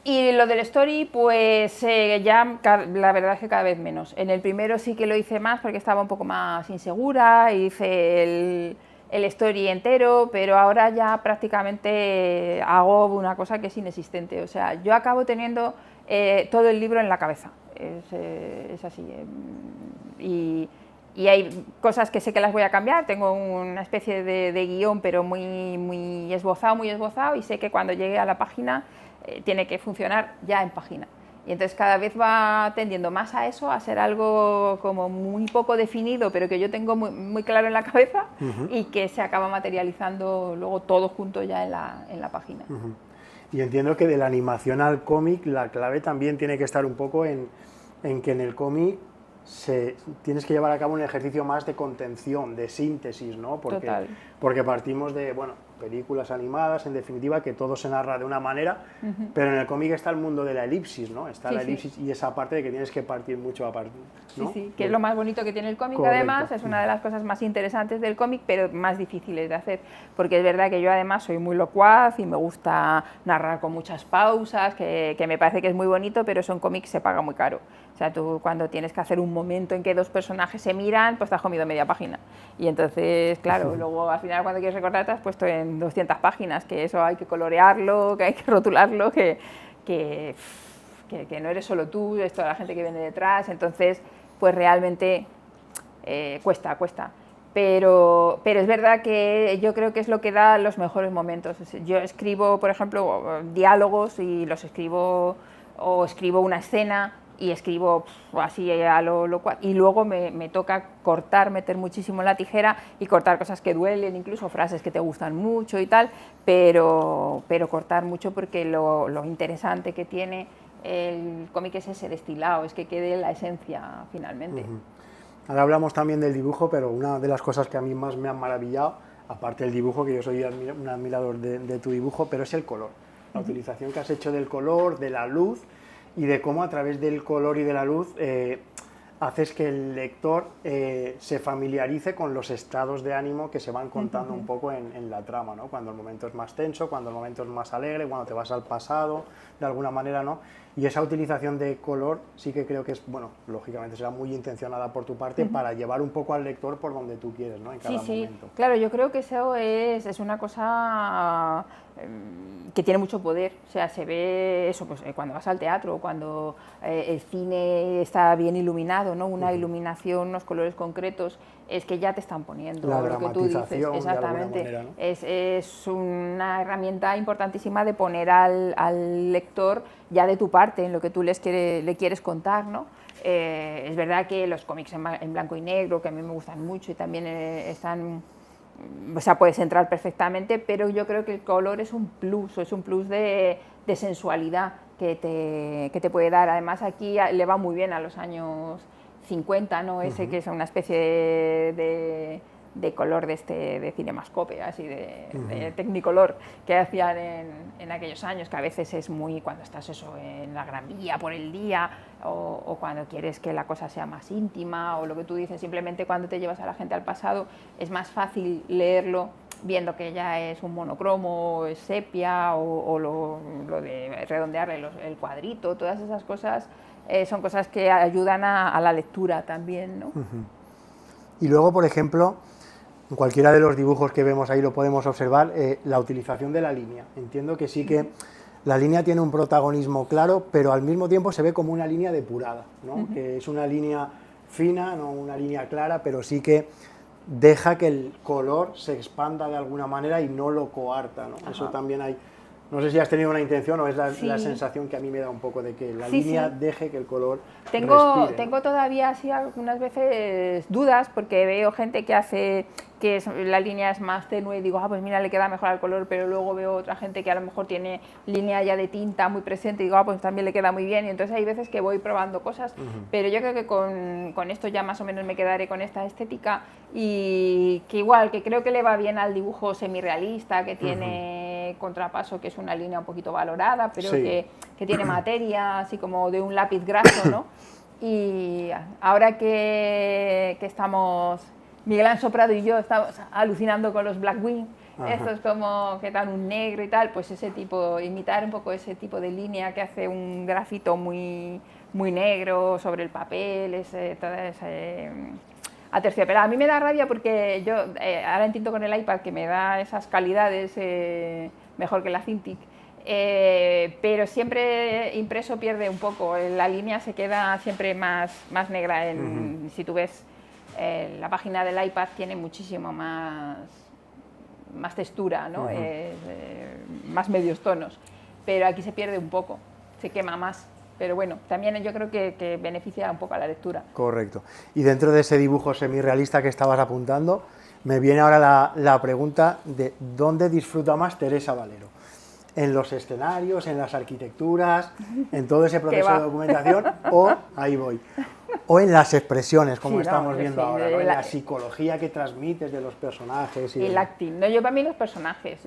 Y lo del story, pues ya la verdad es que cada vez menos. En el primero sí que lo hice más porque estaba un poco más insegura, hice el story entero, pero ahora ya prácticamente hago una cosa que es inexistente. O sea, yo acabo teniendo todo el libro en la cabeza, es así. Y hay cosas que sé que las voy a cambiar, tengo una especie de guión, pero muy esbozado, y sé que cuando llegue a la página tiene que funcionar ya en página. Y entonces cada vez va tendiendo más a eso, a ser algo como muy poco definido, pero que yo tengo muy claro en la cabeza y que se acaba materializando luego todo junto ya en la página. Y entiendo que de la animación al cómic la clave también tiene que estar un poco en que en el cómic tienes que llevar a cabo un ejercicio más de contención, de síntesis, ¿no? Porque partimos de, bueno, películas animadas, en definitiva, que todo se narra de una manera, pero en el cómic está el mundo de la elipsis, ¿no? Está la elipsis y esa parte de que tienes que partir mucho a partir, ¿no? Sí, que es lo más bonito que tiene el cómic. Correcto. Además, es una de las cosas más interesantes del cómic, pero más difíciles de hacer, porque es verdad que yo además soy muy locuaz y me gusta narrar con muchas pausas, que me parece que es muy bonito, pero eso en cómic se paga muy caro. O sea, tú cuando tienes que hacer un momento en que 2 personajes se miran, pues te has comido media página. Y entonces, claro, luego al final cuando quieres recortar te has puesto en 200 páginas, que eso hay que colorearlo, que hay que rotularlo, que no eres solo tú, es toda la gente que viene detrás, entonces pues realmente cuesta. Pero es verdad que yo creo que es lo que da los mejores momentos. Yo escribo, por ejemplo, diálogos y los escribo, o escribo una escena y escribo así a lo cual, y luego me toca cortar, meter muchísimo la tijera y cortar cosas que duelen, incluso frases que te gustan mucho y tal, pero cortar mucho, porque lo interesante que tiene el cómic es ese destilado, es que quede la esencia finalmente. Ahora hablamos también del dibujo, pero una de las cosas que a mí más me han maravillado, aparte del dibujo, que yo soy un admirador de tu dibujo, pero es el color, la utilización que has hecho del color, de la luz, y de cómo a través del color y de la luz haces que el lector se familiarice con los estados de ánimo que se van contando un poco en la trama, ¿no? Cuando el momento es más tenso, cuando el momento es más alegre, cuando te vas al pasado, de alguna manera, ¿no? Y esa utilización de color sí que creo que es, bueno, lógicamente será muy intencionada por tu parte para llevar un poco al lector por donde tú quieres, ¿no? En cada momento. Claro, yo creo que eso es una cosa que tiene mucho poder. O sea, se ve eso pues, cuando vas al teatro, cuando el cine está bien iluminado, ¿no? Una iluminación, unos colores concretos, es que ya te están poniendo lo que tú dices. Exactamente. Manera, ¿no? Es una herramienta importantísima de poner al lector ya de tu parte en lo que tú le quieres contar, ¿no? Es verdad que los cómics en blanco y negro, que a mí me gustan mucho y también están, o sea, puedes entrar perfectamente, pero yo creo que el color es un plus de sensualidad que te puede dar. Además aquí le va muy bien a los años 50, ¿no? Ese que es una especie de color de Cinemascope, así de Technicolor, que hacían en aquellos años, que a veces es muy, cuando estás eso en la Gran Vía por el día, o cuando quieres que la cosa sea más íntima, o lo que tú dices, simplemente cuando te llevas a la gente al pasado, es más fácil leerlo viendo que ya es un monocromo, es sepia, o lo de redondearle el cuadrito, todas esas cosas son cosas que ayudan a la lectura también, ¿no? Y luego, por ejemplo, en cualquiera de los dibujos que vemos ahí lo podemos observar, la utilización de la línea. Entiendo que sí que la línea tiene un protagonismo claro, pero al mismo tiempo se ve como una línea depurada, ¿no? Que es una línea fina, no una línea clara, pero sí que deja que el color se expanda de alguna manera y no lo coarta, ¿no? Eso también hay. No sé si has tenido una intención o es la sensación que a mí me da un poco de que la línea deje que el color respire, ¿no? Tengo todavía así algunas veces dudas porque veo gente que hace la línea es más tenue y digo, pues mira, le queda mejor al color, pero luego veo otra gente que a lo mejor tiene línea ya de tinta muy presente y digo, pues también le queda muy bien, y entonces hay veces que voy probando cosas, pero yo creo que con esto ya más o menos me quedaré con esta estética, y que igual, que creo que le va bien al dibujo semirrealista, que tiene contrapaso, que es una línea un poquito valorada, pero que tiene materia, así como de un lápiz graso, ¿no? Y ahora que estamos, Miguel Ansoprado y yo estamos alucinando con los Blackwing, esto es como que dan un negro y tal, pues ese tipo, imitar un poco ese tipo de línea que hace un grafito muy negro sobre el papel, toda esa aterciopelada. A mí me da rabia porque yo ahora entiendo con el iPad que me da esas calidades mejor que la Cintiq, pero siempre impreso pierde un poco, la línea se queda siempre más negra. Si tú ves la página del iPad tiene muchísimo más textura, ¿no? Más medios tonos, pero aquí se pierde un poco, se quema más. Pero bueno, también yo creo que beneficia un poco a la lectura. Correcto. Y dentro de ese dibujo semirrealista que estabas apuntando, me viene ahora la pregunta de ¿dónde disfruta más Teresa Valero? ¿En los escenarios, en las arquitecturas, en todo ese proceso de documentación, o ahí voy, o en las expresiones, como estamos viendo ahora, ¿no? En la psicología que transmites de los personajes? El acting. No, yo para mí los personajes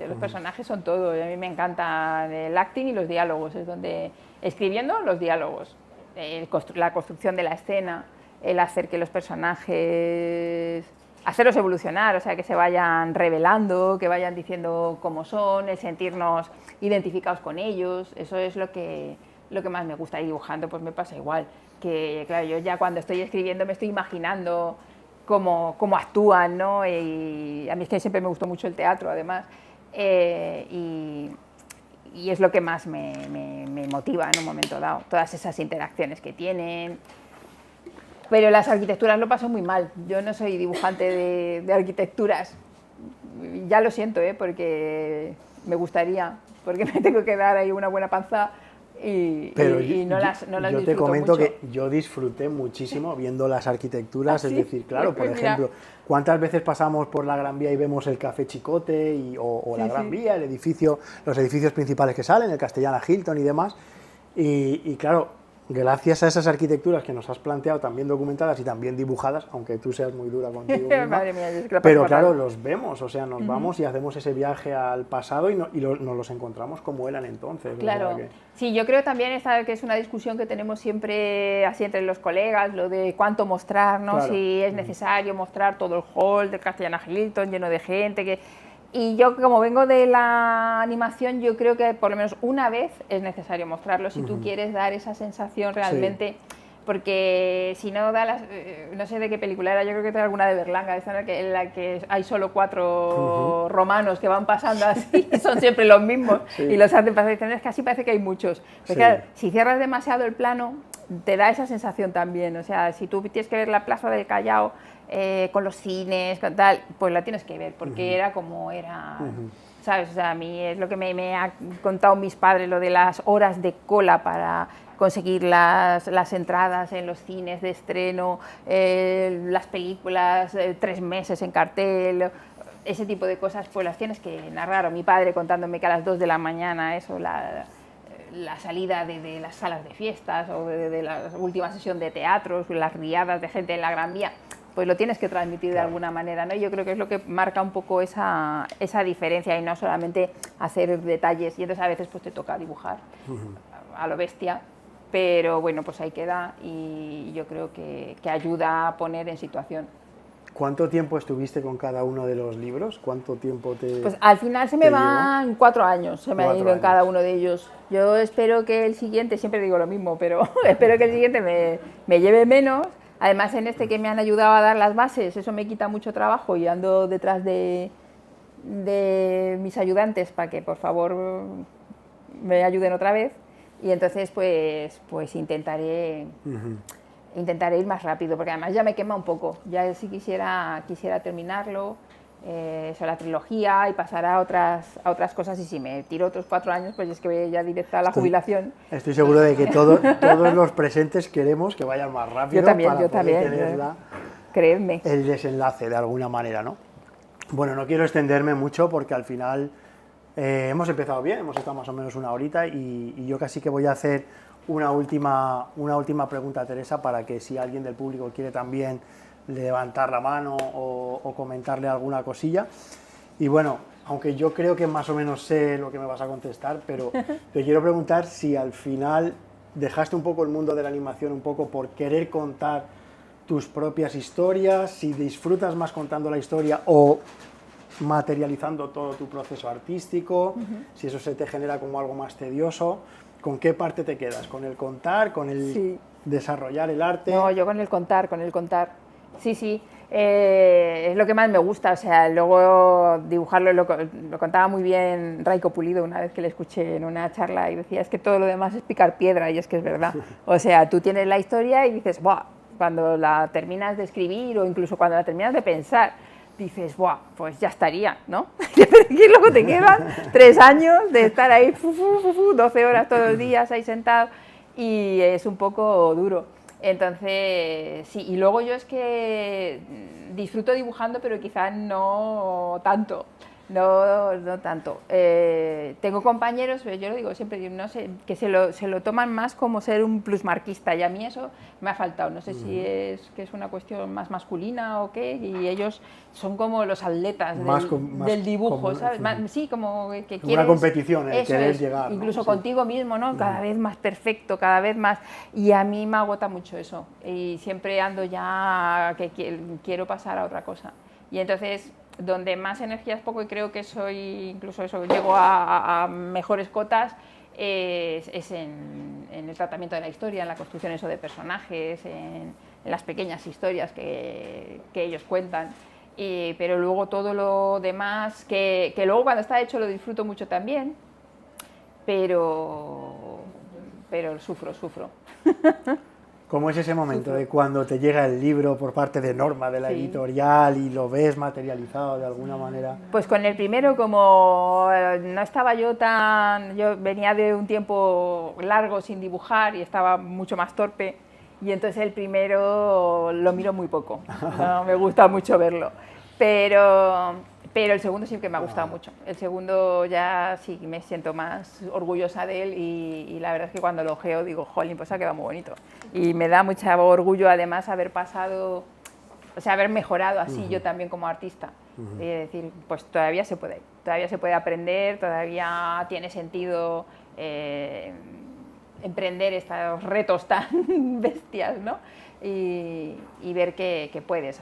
son todo. A mí me encanta el acting y los diálogos, es donde, escribiendo los diálogos, la construcción de la escena, el hacer que los personajes, hacerlos evolucionar, o sea, que se vayan revelando, que vayan diciendo cómo son, el sentirnos identificados con ellos, eso es lo que más me gusta. Y dibujando pues me pasa igual, que claro, yo ya cuando estoy escribiendo me estoy imaginando cómo actúan, ¿no? Y a mí es que siempre me gustó mucho el teatro, además, y es lo que más me motiva en un momento dado, todas esas interacciones que tienen. Pero las arquitecturas lo paso muy mal. Yo no soy dibujante de arquitecturas. Ya lo siento, porque me gustaría, porque me tengo que dar ahí una buena panza y no las disfruto yo te comento mucho. que yo disfruté muchísimo viendo las arquitecturas, ¿Ah, sí? es decir, claro, por ejemplo, ¿cuántas veces pasamos por la Gran Vía y vemos el Café Chicote o la Gran Vía, los edificios principales que salen, el Castellana Hilton y demás? Y claro, gracias a esas arquitecturas que nos has planteado, también documentadas y también dibujadas, aunque tú seas muy dura contigo misma, Madre mía, es que pero claro, los vemos, o sea, nos vamos y hacemos ese viaje al pasado y nos los encontramos como eran entonces. Claro, o sea que... Sí, yo creo también que es una discusión que tenemos siempre así entre los colegas, lo de cuánto mostrar, ¿no? Claro. Si es necesario mostrar todo el hall del Castellana Hilton lleno de gente, y yo, como vengo de la animación, yo creo que por lo menos una vez es necesario mostrarlo si tú quieres dar esa sensación realmente, porque si no da no sé de qué película era, yo creo que era alguna de Berlanga, en la que hay solo 4 romanos que van pasando así, son siempre los mismos, y los hacen pasar, y es que así parece que hay muchos. Pero claro, si cierras demasiado el plano, te da esa sensación también, o sea, si tú tienes que ver la Plaza del Callao, con los cines, con tal, pues la tienes que ver, porque era como era, ¿sabes? O sea, a mí es lo que me ha contado mis padres, lo de las horas de cola para conseguir las entradas en los cines de estreno, las películas, 3 meses en cartel, ese tipo de cosas, pues las tienes que narrar. O mi padre contándome que a las 2 de la mañana, eso, la salida de las salas de fiestas o de la última sesión de teatros, las riadas de gente en la Gran Vía. pues lo tienes que transmitir de alguna manera, ¿no? Yo creo que es lo que marca un poco esa diferencia y no solamente hacer detalles, y entonces a veces pues te toca dibujar a lo bestia, pero bueno, pues ahí queda y yo creo que ayuda a poner en situación. ¿Cuánto tiempo estuviste con cada uno de los libros? ¿Cuánto tiempo te...? Pues al final se me van 4 años, se me han ido en cada uno de ellos. Yo espero que el siguiente, siempre digo lo mismo, pero espero que el siguiente me lleve menos. Además, en este que me han ayudado a dar las bases, eso me quita mucho trabajo y ando detrás de mis ayudantes para que, por favor, me ayuden otra vez. Y entonces, pues intentaré... Intentaré ir más rápido, porque además ya me quema un poco. Ya si quisiera terminarlo, la trilogía y pasar a otras cosas, y si me tiro otros 4 años, pues es que voy ya directa a la jubilación. Estoy seguro de que todos los presentes queremos que vayan más rápido. Yo también, para poder tener creedme. el desenlace de alguna manera, ¿no? Bueno, no quiero extenderme mucho porque al final hemos empezado bien, hemos estado más o menos una horita y yo casi que voy a hacer una última pregunta a Teresa, para que si alguien del público quiere también levantar la mano o comentarle alguna cosilla. Y bueno, aunque yo creo que más o menos sé lo que me vas a contestar, pero te quiero preguntar si al final dejaste un poco el mundo de la animación un poco por querer contar tus propias historias, si disfrutas más contando la historia o materializando todo tu proceso artístico, si eso se te genera como algo más tedioso. ¿Con qué parte te quedas? ¿Con el contar? ¿Con el desarrollar el arte? No, yo con el contar. Sí. Es lo que más me gusta. O sea, luego dibujarlo lo contaba muy bien Raiko Pulido una vez que le escuché en una charla y decía, es que todo lo demás es picar piedra, y es que es verdad. O sea, tú tienes la historia y dices, ¡buah! Cuando la terminas de escribir o incluso cuando la terminas de pensar, dices, ¡buah! Pues ya estaría, ¿no? Y luego te quedan 3 años de estar ahí, 12 horas todos los días ahí sentado, y es un poco duro. Entonces, sí, y luego yo es que disfruto dibujando, pero quizás no tanto. No tanto. Tengo compañeros, pero yo lo digo siempre, no sé, que se lo toman más como ser un plusmarquista, y a mí eso me ha faltado. No sé si es que es una cuestión más masculina o qué, y ellos son como los atletas del dibujo, ¿sabes? Sí, como que quieres... Una competición, querer llegar. Incluso contigo mismo, ¿no? Cada vez más perfecto, cada vez más... Y a mí me agota mucho eso, y siempre ando ya que quiero pasar a otra cosa. Y entonces, donde más energías poco, y creo que soy, incluso eso, llego a mejores cotas, es en el tratamiento de la historia, en la construcción eso de personajes, en las pequeñas historias que ellos cuentan. Pero luego todo lo demás, que luego cuando está hecho lo disfruto mucho también, pero sufro. ¿Cómo es ese momento de cuando te llega el libro por parte de Norma, de la editorial, y lo ves materializado de alguna manera? Pues con el primero, como no estaba yo venía de un tiempo largo sin dibujar y estaba mucho más torpe, y entonces el primero lo miro muy poco, no me gusta mucho verlo, pero el segundo sí que me ha gustado mucho. El segundo ya sí me siento más orgullosa de él, y la verdad es que cuando lo ojeo digo, jolín, pues ha quedado muy bonito. Y me da mucho orgullo además haber pasado, o sea, haber mejorado así yo también como artista. Y decir, pues todavía se puede aprender, todavía tiene sentido emprender estos retos tan bestias, ¿no? Y ver que puedes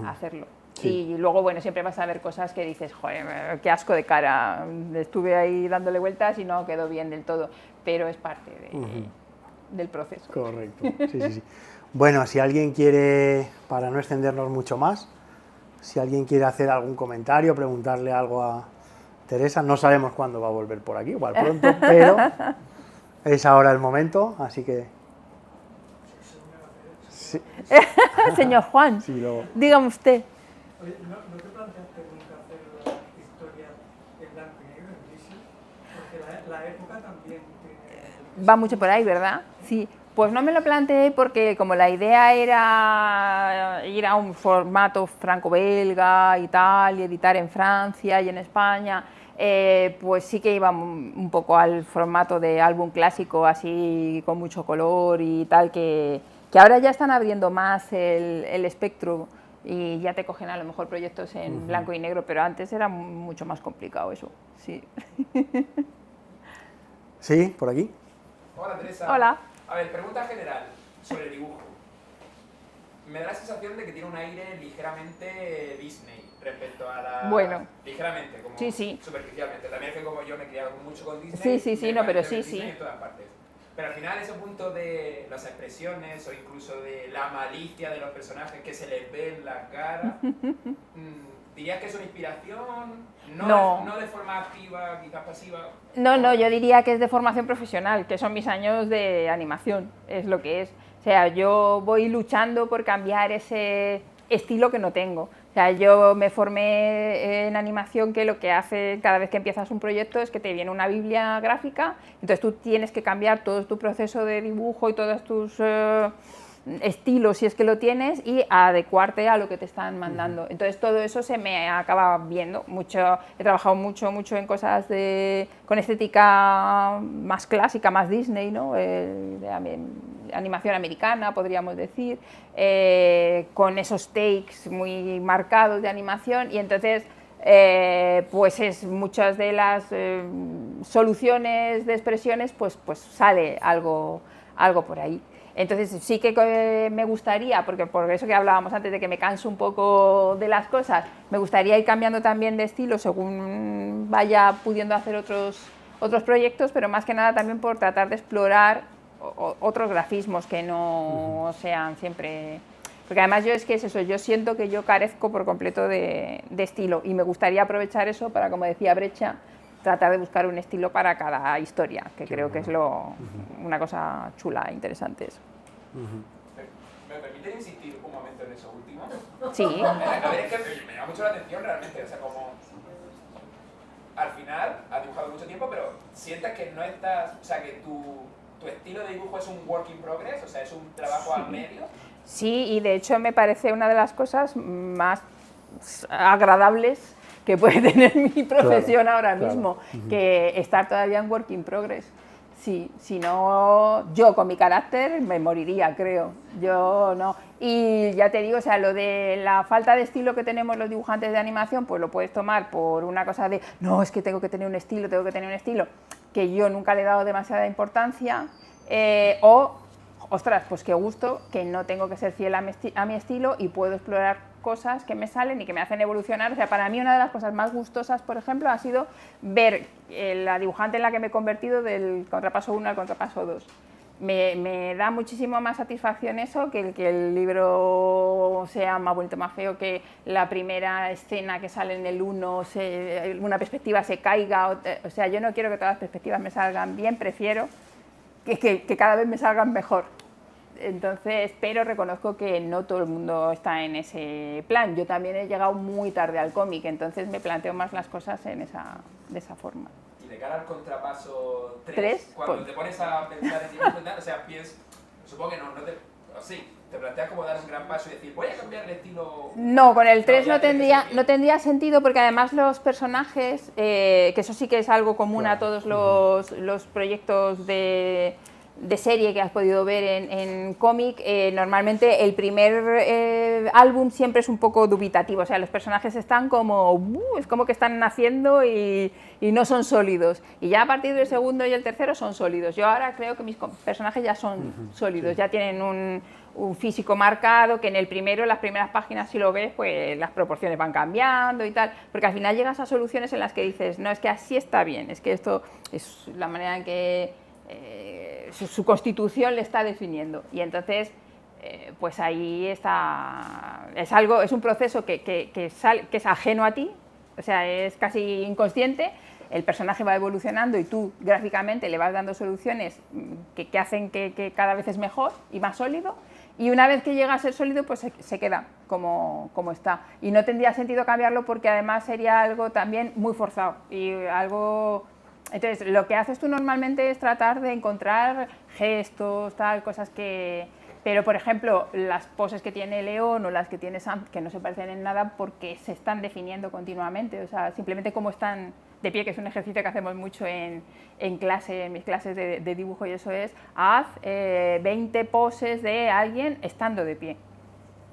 hacerlo. Sí. Y luego, bueno, siempre vas a ver cosas que dices, joder, qué asco de cara, estuve ahí dándole vueltas y no quedó bien del todo, pero es parte del proceso. Correcto, sí. Bueno, si alguien quiere, para no extendernos mucho más, si alguien quiere hacer algún comentario, preguntarle algo a Teresa, no sabemos cuándo va a volver por aquí, igual pronto, pero es ahora el momento, así que... Sí. Señor Juan, sí, dígame usted. Oye, ¿no te planteaste nunca hacer la historia en blanco y negro, en gris? Porque la época también tiene... Va mucho por ahí, ¿verdad? Sí. Pues no me lo planteé porque como la idea era ir a un formato franco-belga y tal, y editar en Francia y en España, pues sí que iba un poco al formato de álbum clásico, así con mucho color y tal, que ahora ya están abriendo más el espectro y ya te cogen a lo mejor proyectos en blanco y negro, pero antes era mucho más complicado eso, sí. Sí, por aquí. Hola Teresa. Hola. A ver, pregunta general sobre el dibujo. Me da la sensación de que tiene un aire ligeramente Disney respecto a la... Bueno. Ligeramente, como Sí. superficialmente. También es que como yo me he criado mucho con Sí, Disney. sí, me no, pero parece ver sí, Disney sí. en todas partes. Pero al final ese punto de las expresiones o incluso de la malicia de los personajes que se les ve en la cara, ¿dirías que es una inspiración? No de forma activa, quizás pasiva. No, yo diría que es de formación profesional, que son mis años de animación, es lo que es. O sea, yo voy luchando por cambiar ese estilo que no tengo. O sea, yo me formé en animación, que lo que hace cada vez que empiezas un proyecto es que te viene una biblia gráfica, entonces tú tienes que cambiar todo tu proceso de dibujo y todos tus estilos, si es que lo tienes, y adecuarte a lo que te están mandando. Entonces todo eso se me acaba viendo mucho. He trabajado mucho en cosas con estética más clásica, más Disney, ¿no? Animación americana, podríamos decir, con esos takes muy marcados de animación, y entonces pues muchas de las soluciones de expresiones pues sale algo por ahí. Entonces sí que me gustaría, porque por eso que hablábamos antes de que me canso un poco de las cosas, me gustaría ir cambiando también de estilo según vaya pudiendo hacer otros proyectos, pero más que nada también por tratar de explorar otros grafismos que no sean siempre... Porque además yo es eso, yo siento que yo carezco por completo de estilo, y me gustaría aprovechar eso para, como decía Breccia, tratar de buscar un estilo para cada historia, que creo que es una cosa chula, interesante eso. ¿Me permiten insistir un momento en eso último? Sí. A ver, es que me llama mucho la atención realmente, o sea, como al final has dibujado mucho tiempo, pero sientes que no estás, o sea, que tu estilo de dibujo es un work in progress, o sea, es un trabajo a medio. Sí, y de hecho me parece una de las cosas más agradables que puede tener mi profesión ahora mismo, que estar todavía en work in progress. Sí, si no, yo con mi carácter me moriría, creo. Yo no. Y ya te digo, o sea, lo de la falta de estilo que tenemos los dibujantes de animación, pues lo puedes tomar por una cosa de, no, es que tengo que tener un estilo, que yo nunca le he dado demasiada importancia, o, ostras, pues qué gusto, que no tengo que ser fiel a mi estilo y puedo explorar cosas que me salen y que me hacen evolucionar. O sea, para mí una de las cosas más gustosas, por ejemplo, ha sido ver la dibujante en la que me he convertido del contrapaso 1 al contrapaso 2. Me da muchísimo más satisfacción eso que el libro sea más bonito, más feo, que la primera escena que sale en el 1, una perspectiva se caiga. O sea, yo no quiero que todas las perspectivas me salgan bien, prefiero que cada vez me salgan mejor. Entonces, pero reconozco que no todo el mundo está en ese plan. Yo también he llegado muy tarde al cómic, entonces me planteo más las cosas de esa forma. Y de cara al contrapaso 3, ¿Tres? cuando Pues... te pones a pensar en dibujo y tal, o sea, supongo que no te... Sí, te planteas como dar un gran paso y decir, voy a cambiar el estilo... No, con el 3 no tendría sentido, porque además los personajes, que eso sí que es algo común a todos los proyectos de serie que has podido ver en cómic, normalmente el primer álbum siempre es un poco dubitativo, o sea, los personajes están es como que están naciendo y no son sólidos, y ya a partir del segundo y el tercero son sólidos. Yo ahora creo que mis personajes ya son sólidos, ya tienen un físico marcado, que en el primero, en las primeras páginas, si lo ves, pues las proporciones van cambiando y tal, porque al final llegas a soluciones en las que dices, no, es que así está bien, es que esto es la manera en que su constitución le está definiendo, y entonces pues ahí está, es un proceso que es ajeno a ti, o sea, es casi inconsciente. El personaje va evolucionando y tú gráficamente le vas dando soluciones que hacen que cada vez es mejor y más sólido, y una vez que llega a ser sólido pues se queda como está, y no tendría sentido cambiarlo, porque además sería algo también muy forzado y algo... Entonces, lo que haces tú normalmente es tratar de encontrar gestos, cosas que... Pero, por ejemplo, las poses que tiene León o las que tiene Sam, que no se parecen en nada porque se están definiendo continuamente, o sea, simplemente cómo están de pie, que es un ejercicio que hacemos mucho en clase, en mis clases de dibujo, y eso es, haz 20 poses de alguien estando de pie.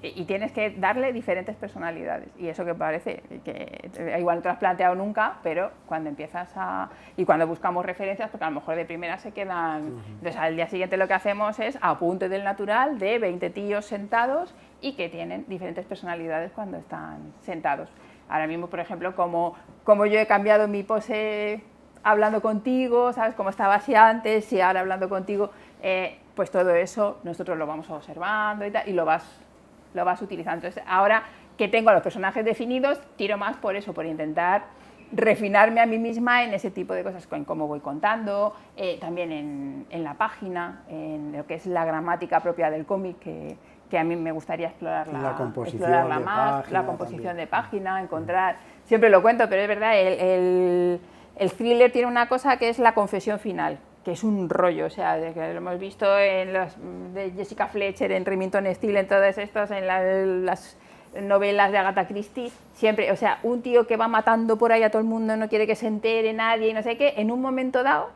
y tienes que darle diferentes personalidades. Y eso que parece que igual no te lo has planteado nunca, pero cuando empiezas a... Y cuando buscamos referencias, porque a lo mejor de primera se quedan... Entonces al día siguiente lo que hacemos es apunte del natural de 20 tíos sentados y que tienen diferentes personalidades cuando están sentados. Ahora mismo, por ejemplo, como yo he cambiado mi pose hablando contigo, ¿sabes? Como estaba así antes y ahora hablando contigo, pues todo eso nosotros lo vamos observando y tal, y lo vas utilizando. Entonces, ahora que tengo a los personajes definidos, tiro más por eso, por intentar refinarme a mí misma en ese tipo de cosas, en cómo voy contando, también en la página, en lo que es la gramática propia del cómic, que a mí me gustaría explorarla más, la composición de página, encontrar... Siempre lo cuento, pero es verdad, el thriller tiene una cosa que es la confesión final, que es un rollo, o sea, que lo hemos visto en los de Jessica Fletcher, en Remington Steele, en todas estas, en las novelas de Agatha Christie, siempre, o sea, un tío que va matando por ahí a todo el mundo, no quiere que se entere nadie y no sé qué, en un momento dado,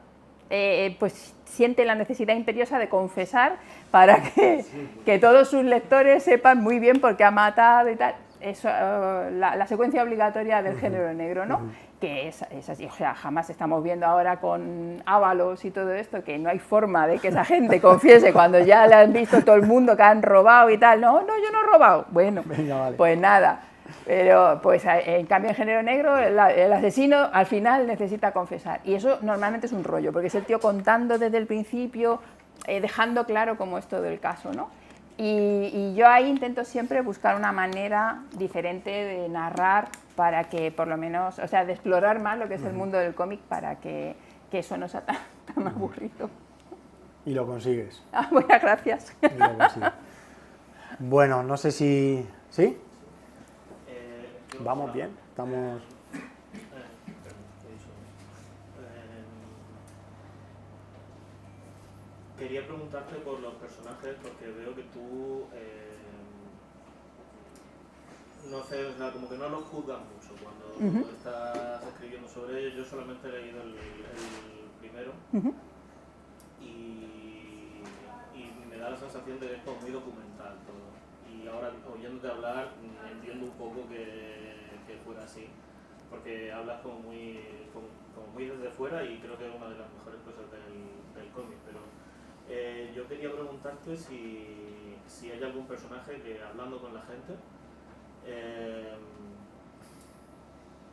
pues siente la necesidad imperiosa de confesar para que todos sus lectores sepan muy bien por qué ha matado y tal. Eso, la secuencia obligatoria del género negro, ¿no? Que es así, o sea, jamás estamos viendo ahora con Ábalos y todo esto, que no hay forma de que esa gente confiese cuando ya le han visto todo el mundo que han robado y tal. No, yo no he robado. Bueno, venga, vale. Pues nada. Pero, pues, en cambio, en género negro, el asesino al final necesita confesar. Y eso normalmente es un rollo, porque es el tío contando desde el principio, dejando claro cómo es todo el caso, ¿no? Y yo ahí intento siempre buscar una manera diferente de narrar para que, por lo menos, o sea, de explorar más lo que es el mundo del cómic para que eso no sea tan aburrido. Y lo consigues. Buenas gracias. Y lo consigues. Bueno, no sé si... ¿Sí? ¿Vamos bien? ¿Estamos...? Quería preguntarte por los personajes porque veo que tú no sé, o sea, como que no los juzgas mucho cuando estás escribiendo sobre ellos. Yo solamente he leído el primero y me da la sensación de que es como muy documental todo. Y ahora, oyéndote hablar, entiendo un poco que fuera así, porque hablas como muy desde fuera y creo que es una de las mejores cosas del cómic. Pero yo quería preguntarte si hay algún personaje que, hablando con la gente,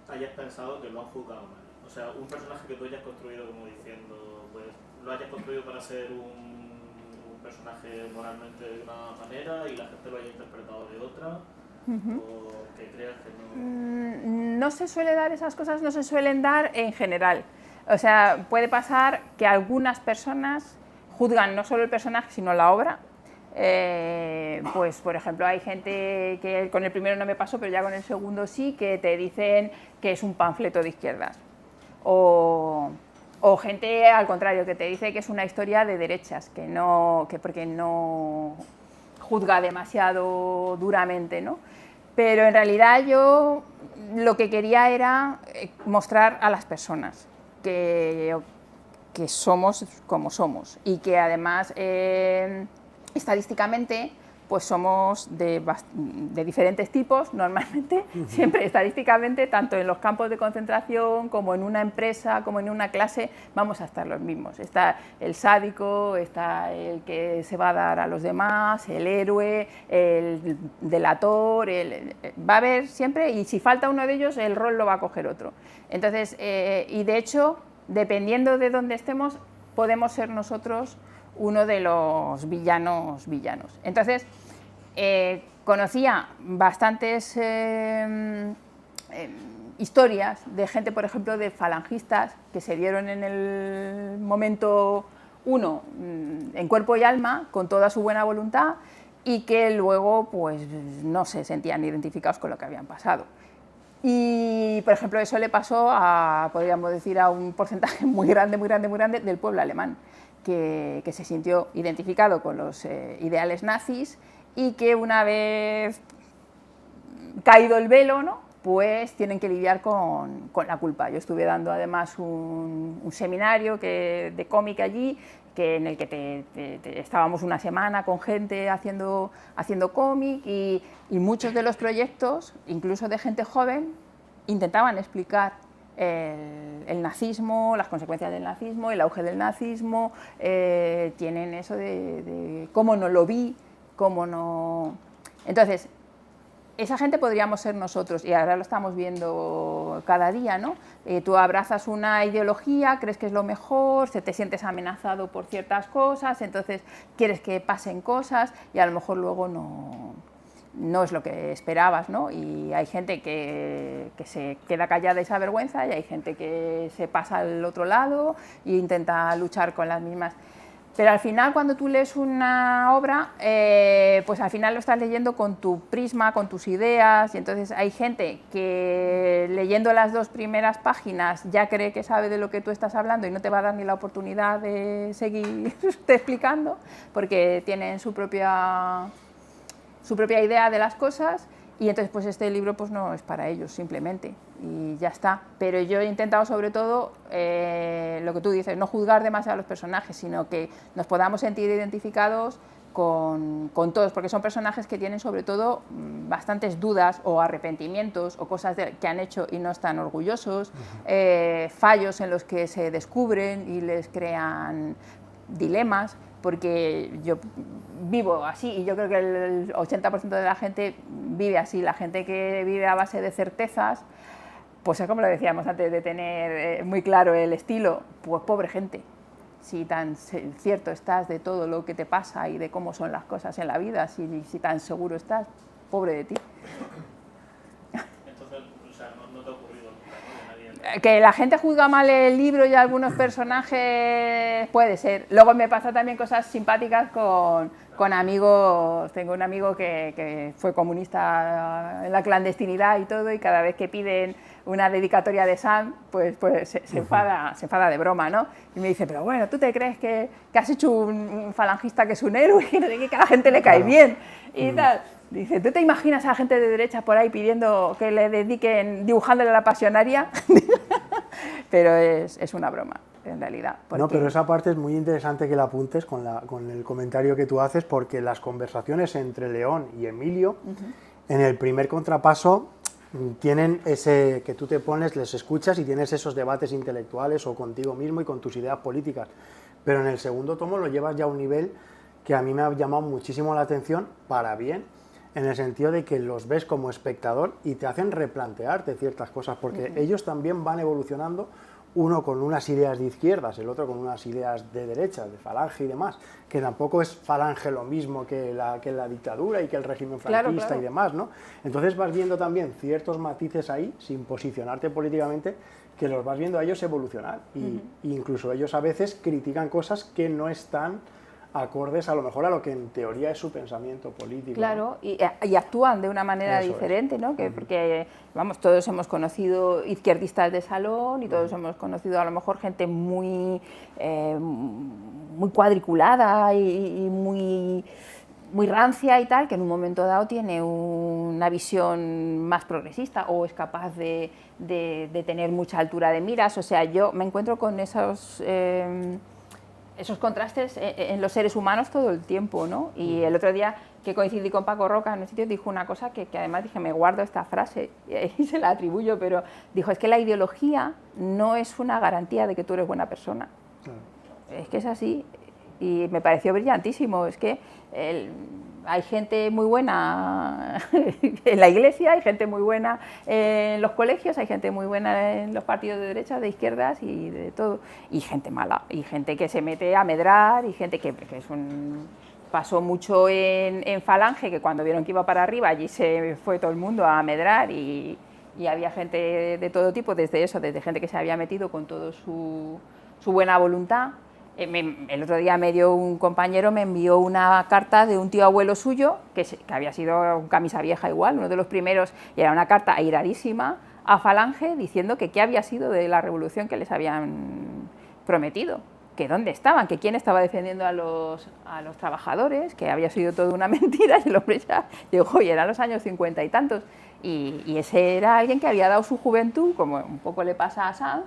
hayas pensado que lo han juzgado mal. O sea, un personaje que tú hayas construido como diciendo, pues lo hayas construido para ser un personaje moralmente de una manera y la gente lo haya interpretado de otra, o que creas que no... No se suele dar esas cosas, no se suelen dar en general. O sea, puede pasar que algunas personas juzgan no solo el personaje, sino la obra. Pues, por ejemplo, hay gente que con el primero no me pasó, pero ya con el segundo sí, que te dicen que es un panfleto de izquierdas. O gente, al contrario, que te dice que es una historia de derechas, que porque no juzga demasiado duramente, ¿no? Pero en realidad yo lo que quería era mostrar a las personas que somos como somos y que además estadísticamente pues somos de diferentes tipos, normalmente, siempre estadísticamente, tanto en los campos de concentración como en una empresa, como en una clase, vamos a estar los mismos. Está el sádico, está el que se va a dar a los demás, el héroe, el delator, va a haber siempre, y si falta uno de ellos, el rol lo va a coger otro. Entonces, y de hecho, dependiendo de dónde estemos, podemos ser nosotros uno de los villanos. Entonces, conocía bastantes historias de gente, por ejemplo, de falangistas que se dieron en el momento uno en cuerpo y alma, con toda su buena voluntad, y que luego pues, no se sentían identificados con lo que habían pasado. Y, por ejemplo, eso le pasó podríamos decir, a un porcentaje muy grande del pueblo alemán, que se sintió identificado con los ideales nazis y que una vez caído el velo, ¿no? pues tienen que lidiar con la culpa. Yo estuve dando además un seminario de cómic allí, en el que estábamos una semana con gente haciendo cómic y muchos de los proyectos, incluso de gente joven, intentaban explicar el nazismo, las consecuencias del nazismo, el auge del nazismo, tienen eso de cómo no lo vi, cómo no... Entonces, esa gente podríamos ser nosotros, y ahora lo estamos viendo cada día, ¿no? Tú abrazas una ideología, crees que es lo mejor, te sientes amenazado por ciertas cosas, entonces quieres que pasen cosas y a lo mejor luego no es lo que esperabas, ¿no? Y hay gente que se queda callada y se avergüenza, y hay gente que se pasa al otro lado e intenta luchar con las mismas... Pero al final, cuando tú lees una obra, pues al final lo estás leyendo con tu prisma, con tus ideas, y entonces hay gente que leyendo las 2 primeras páginas ya cree que sabe de lo que tú estás hablando y no te va a dar ni la oportunidad de seguir explicando, porque tienen su propia idea de las cosas, y entonces pues este libro pues no es para ellos simplemente, y ya está. Pero yo he intentado sobre todo, lo que tú dices, no juzgar demasiado a los personajes, sino que nos podamos sentir identificados con todos, porque son personajes que tienen sobre todo bastantes dudas o arrepentimientos o cosas que han hecho y no están orgullosos, fallos en los que se descubren y les crean dilemas, porque yo vivo así y yo creo que el 80% de la gente vive así. La gente que vive a base de certezas, pues es como lo decíamos antes, de tener muy claro el estilo, pues pobre gente. Si tan cierto estás de todo lo que te pasa y de cómo son las cosas en la vida, si tan seguro estás, pobre de ti. Entonces, o sea, no te ha ocurrido nunca, ¿no? Que la gente juzga mal el libro y algunos personajes, puede ser. Luego me pasa también cosas simpáticas con amigos. Tengo un amigo que fue comunista en la clandestinidad y todo, y cada vez que piden una dedicatoria de Sand, pues se enfada de broma, ¿no? Y me dice, pero bueno, ¿tú te crees que has hecho un falangista que es un héroe y que a la gente le cae bien? Y tal. Dice, ¿tú te imaginas a la gente de derecha por ahí pidiendo que le dediquen, dibujándole la pasionaria? Pero es una broma, en realidad. No, pero esa parte es muy interesante que la apuntes con el comentario que tú haces, porque las conversaciones entre León y Emilio, en el primer contrapaso, tienen ese que tú te pones, les escuchas y tienes esos debates intelectuales o contigo mismo y con tus ideas políticas. Pero en el segundo tomo lo llevas ya a un nivel que a mí me ha llamado muchísimo la atención, para bien, en el sentido de que los ves como espectador y te hacen replantearte ciertas cosas, porque ellos también van evolucionando, uno con unas ideas de izquierdas, el otro con unas ideas de derechas, de Falange y demás, que tampoco es Falange lo mismo que la dictadura y que el régimen franquista, claro. Y demás, ¿no? Entonces vas viendo también ciertos matices ahí, sin posicionarte políticamente, que los vas viendo a ellos evolucionar, y incluso ellos a veces critican cosas que no están acordes a lo mejor a lo que en teoría es su pensamiento político. Claro, ¿no? y actúan de una manera diferente, ¿no? Porque, vamos, todos hemos conocido izquierdistas de salón y todos hemos conocido a lo mejor gente muy cuadriculada y muy rancia y tal, que en un momento dado tiene una visión más progresista o es capaz de tener mucha altura de miras. O sea, yo me encuentro con esos contrastes en los seres humanos todo el tiempo, ¿no? Y el otro día que coincidí con Paco Roca en un sitio, dijo una cosa que además dije, me guardo esta frase y se la atribuyo, pero dijo, es que la ideología no es una garantía de que tú eres buena persona. Es que es así, y me pareció brillantísimo. Es que hay gente muy buena en la iglesia, hay gente muy buena en los colegios, hay gente muy buena en los partidos de derechas, de izquierdas y de todo, y gente mala, y gente que se mete a medrar, y gente que es pasó mucho en Falange, que cuando vieron que iba para arriba, allí se fue todo el mundo a medrar, y había gente de todo tipo, desde gente que se había metido con toda su buena voluntad. El otro día un compañero me envió una carta de un tío abuelo suyo, que había sido un camisa vieja igual, uno de los primeros, y era una carta airadísima a Falange diciendo que qué había sido de la revolución que les habían prometido, que dónde estaban, que quién estaba defendiendo a los trabajadores, que había sido toda una mentira, y el hombre ya llegó, y eran los años 50 y tantos, y ese era alguien que había dado su juventud, como un poco le pasa a Sanz,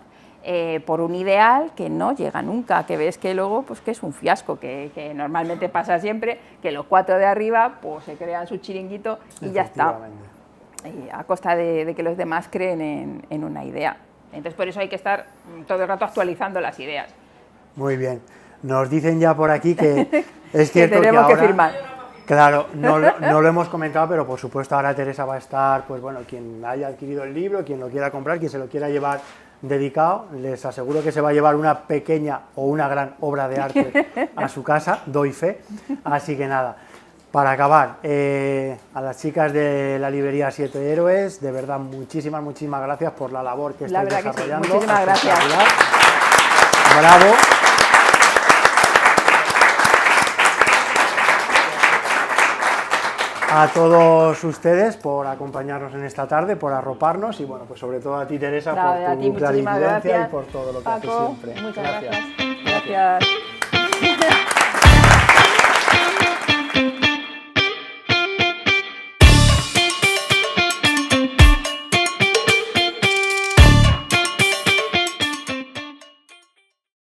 por un ideal que no llega nunca, que ves que luego pues que es un fiasco, que normalmente pasa siempre, que los 4 de arriba pues se crean su chiringuito y ya está, y a costa de que los demás creen en una idea. Entonces por eso hay que estar todo el rato actualizando las ideas. Muy bien. Nos dicen ya por aquí que es cierto que tenemos ahora, que firmar. Claro, no lo hemos comentado, pero por supuesto ahora Teresa va a estar, pues bueno, quien haya adquirido el libro, quien lo quiera comprar, quien se lo quiera llevar dedicado, les aseguro que se va a llevar una pequeña o una gran obra de arte a su casa, doy fe. Así que nada, para acabar, a las chicas de la librería Siete Héroes, de verdad muchísimas gracias por la labor que estáis desarrollando. Sí. Muchísimas gracias. Bravo. A todos ustedes por acompañarnos en esta tarde, por arroparnos y bueno, pues sobre todo a ti, Teresa, por tu clarividencia y por todo lo que haces siempre. Muchas gracias. Gracias.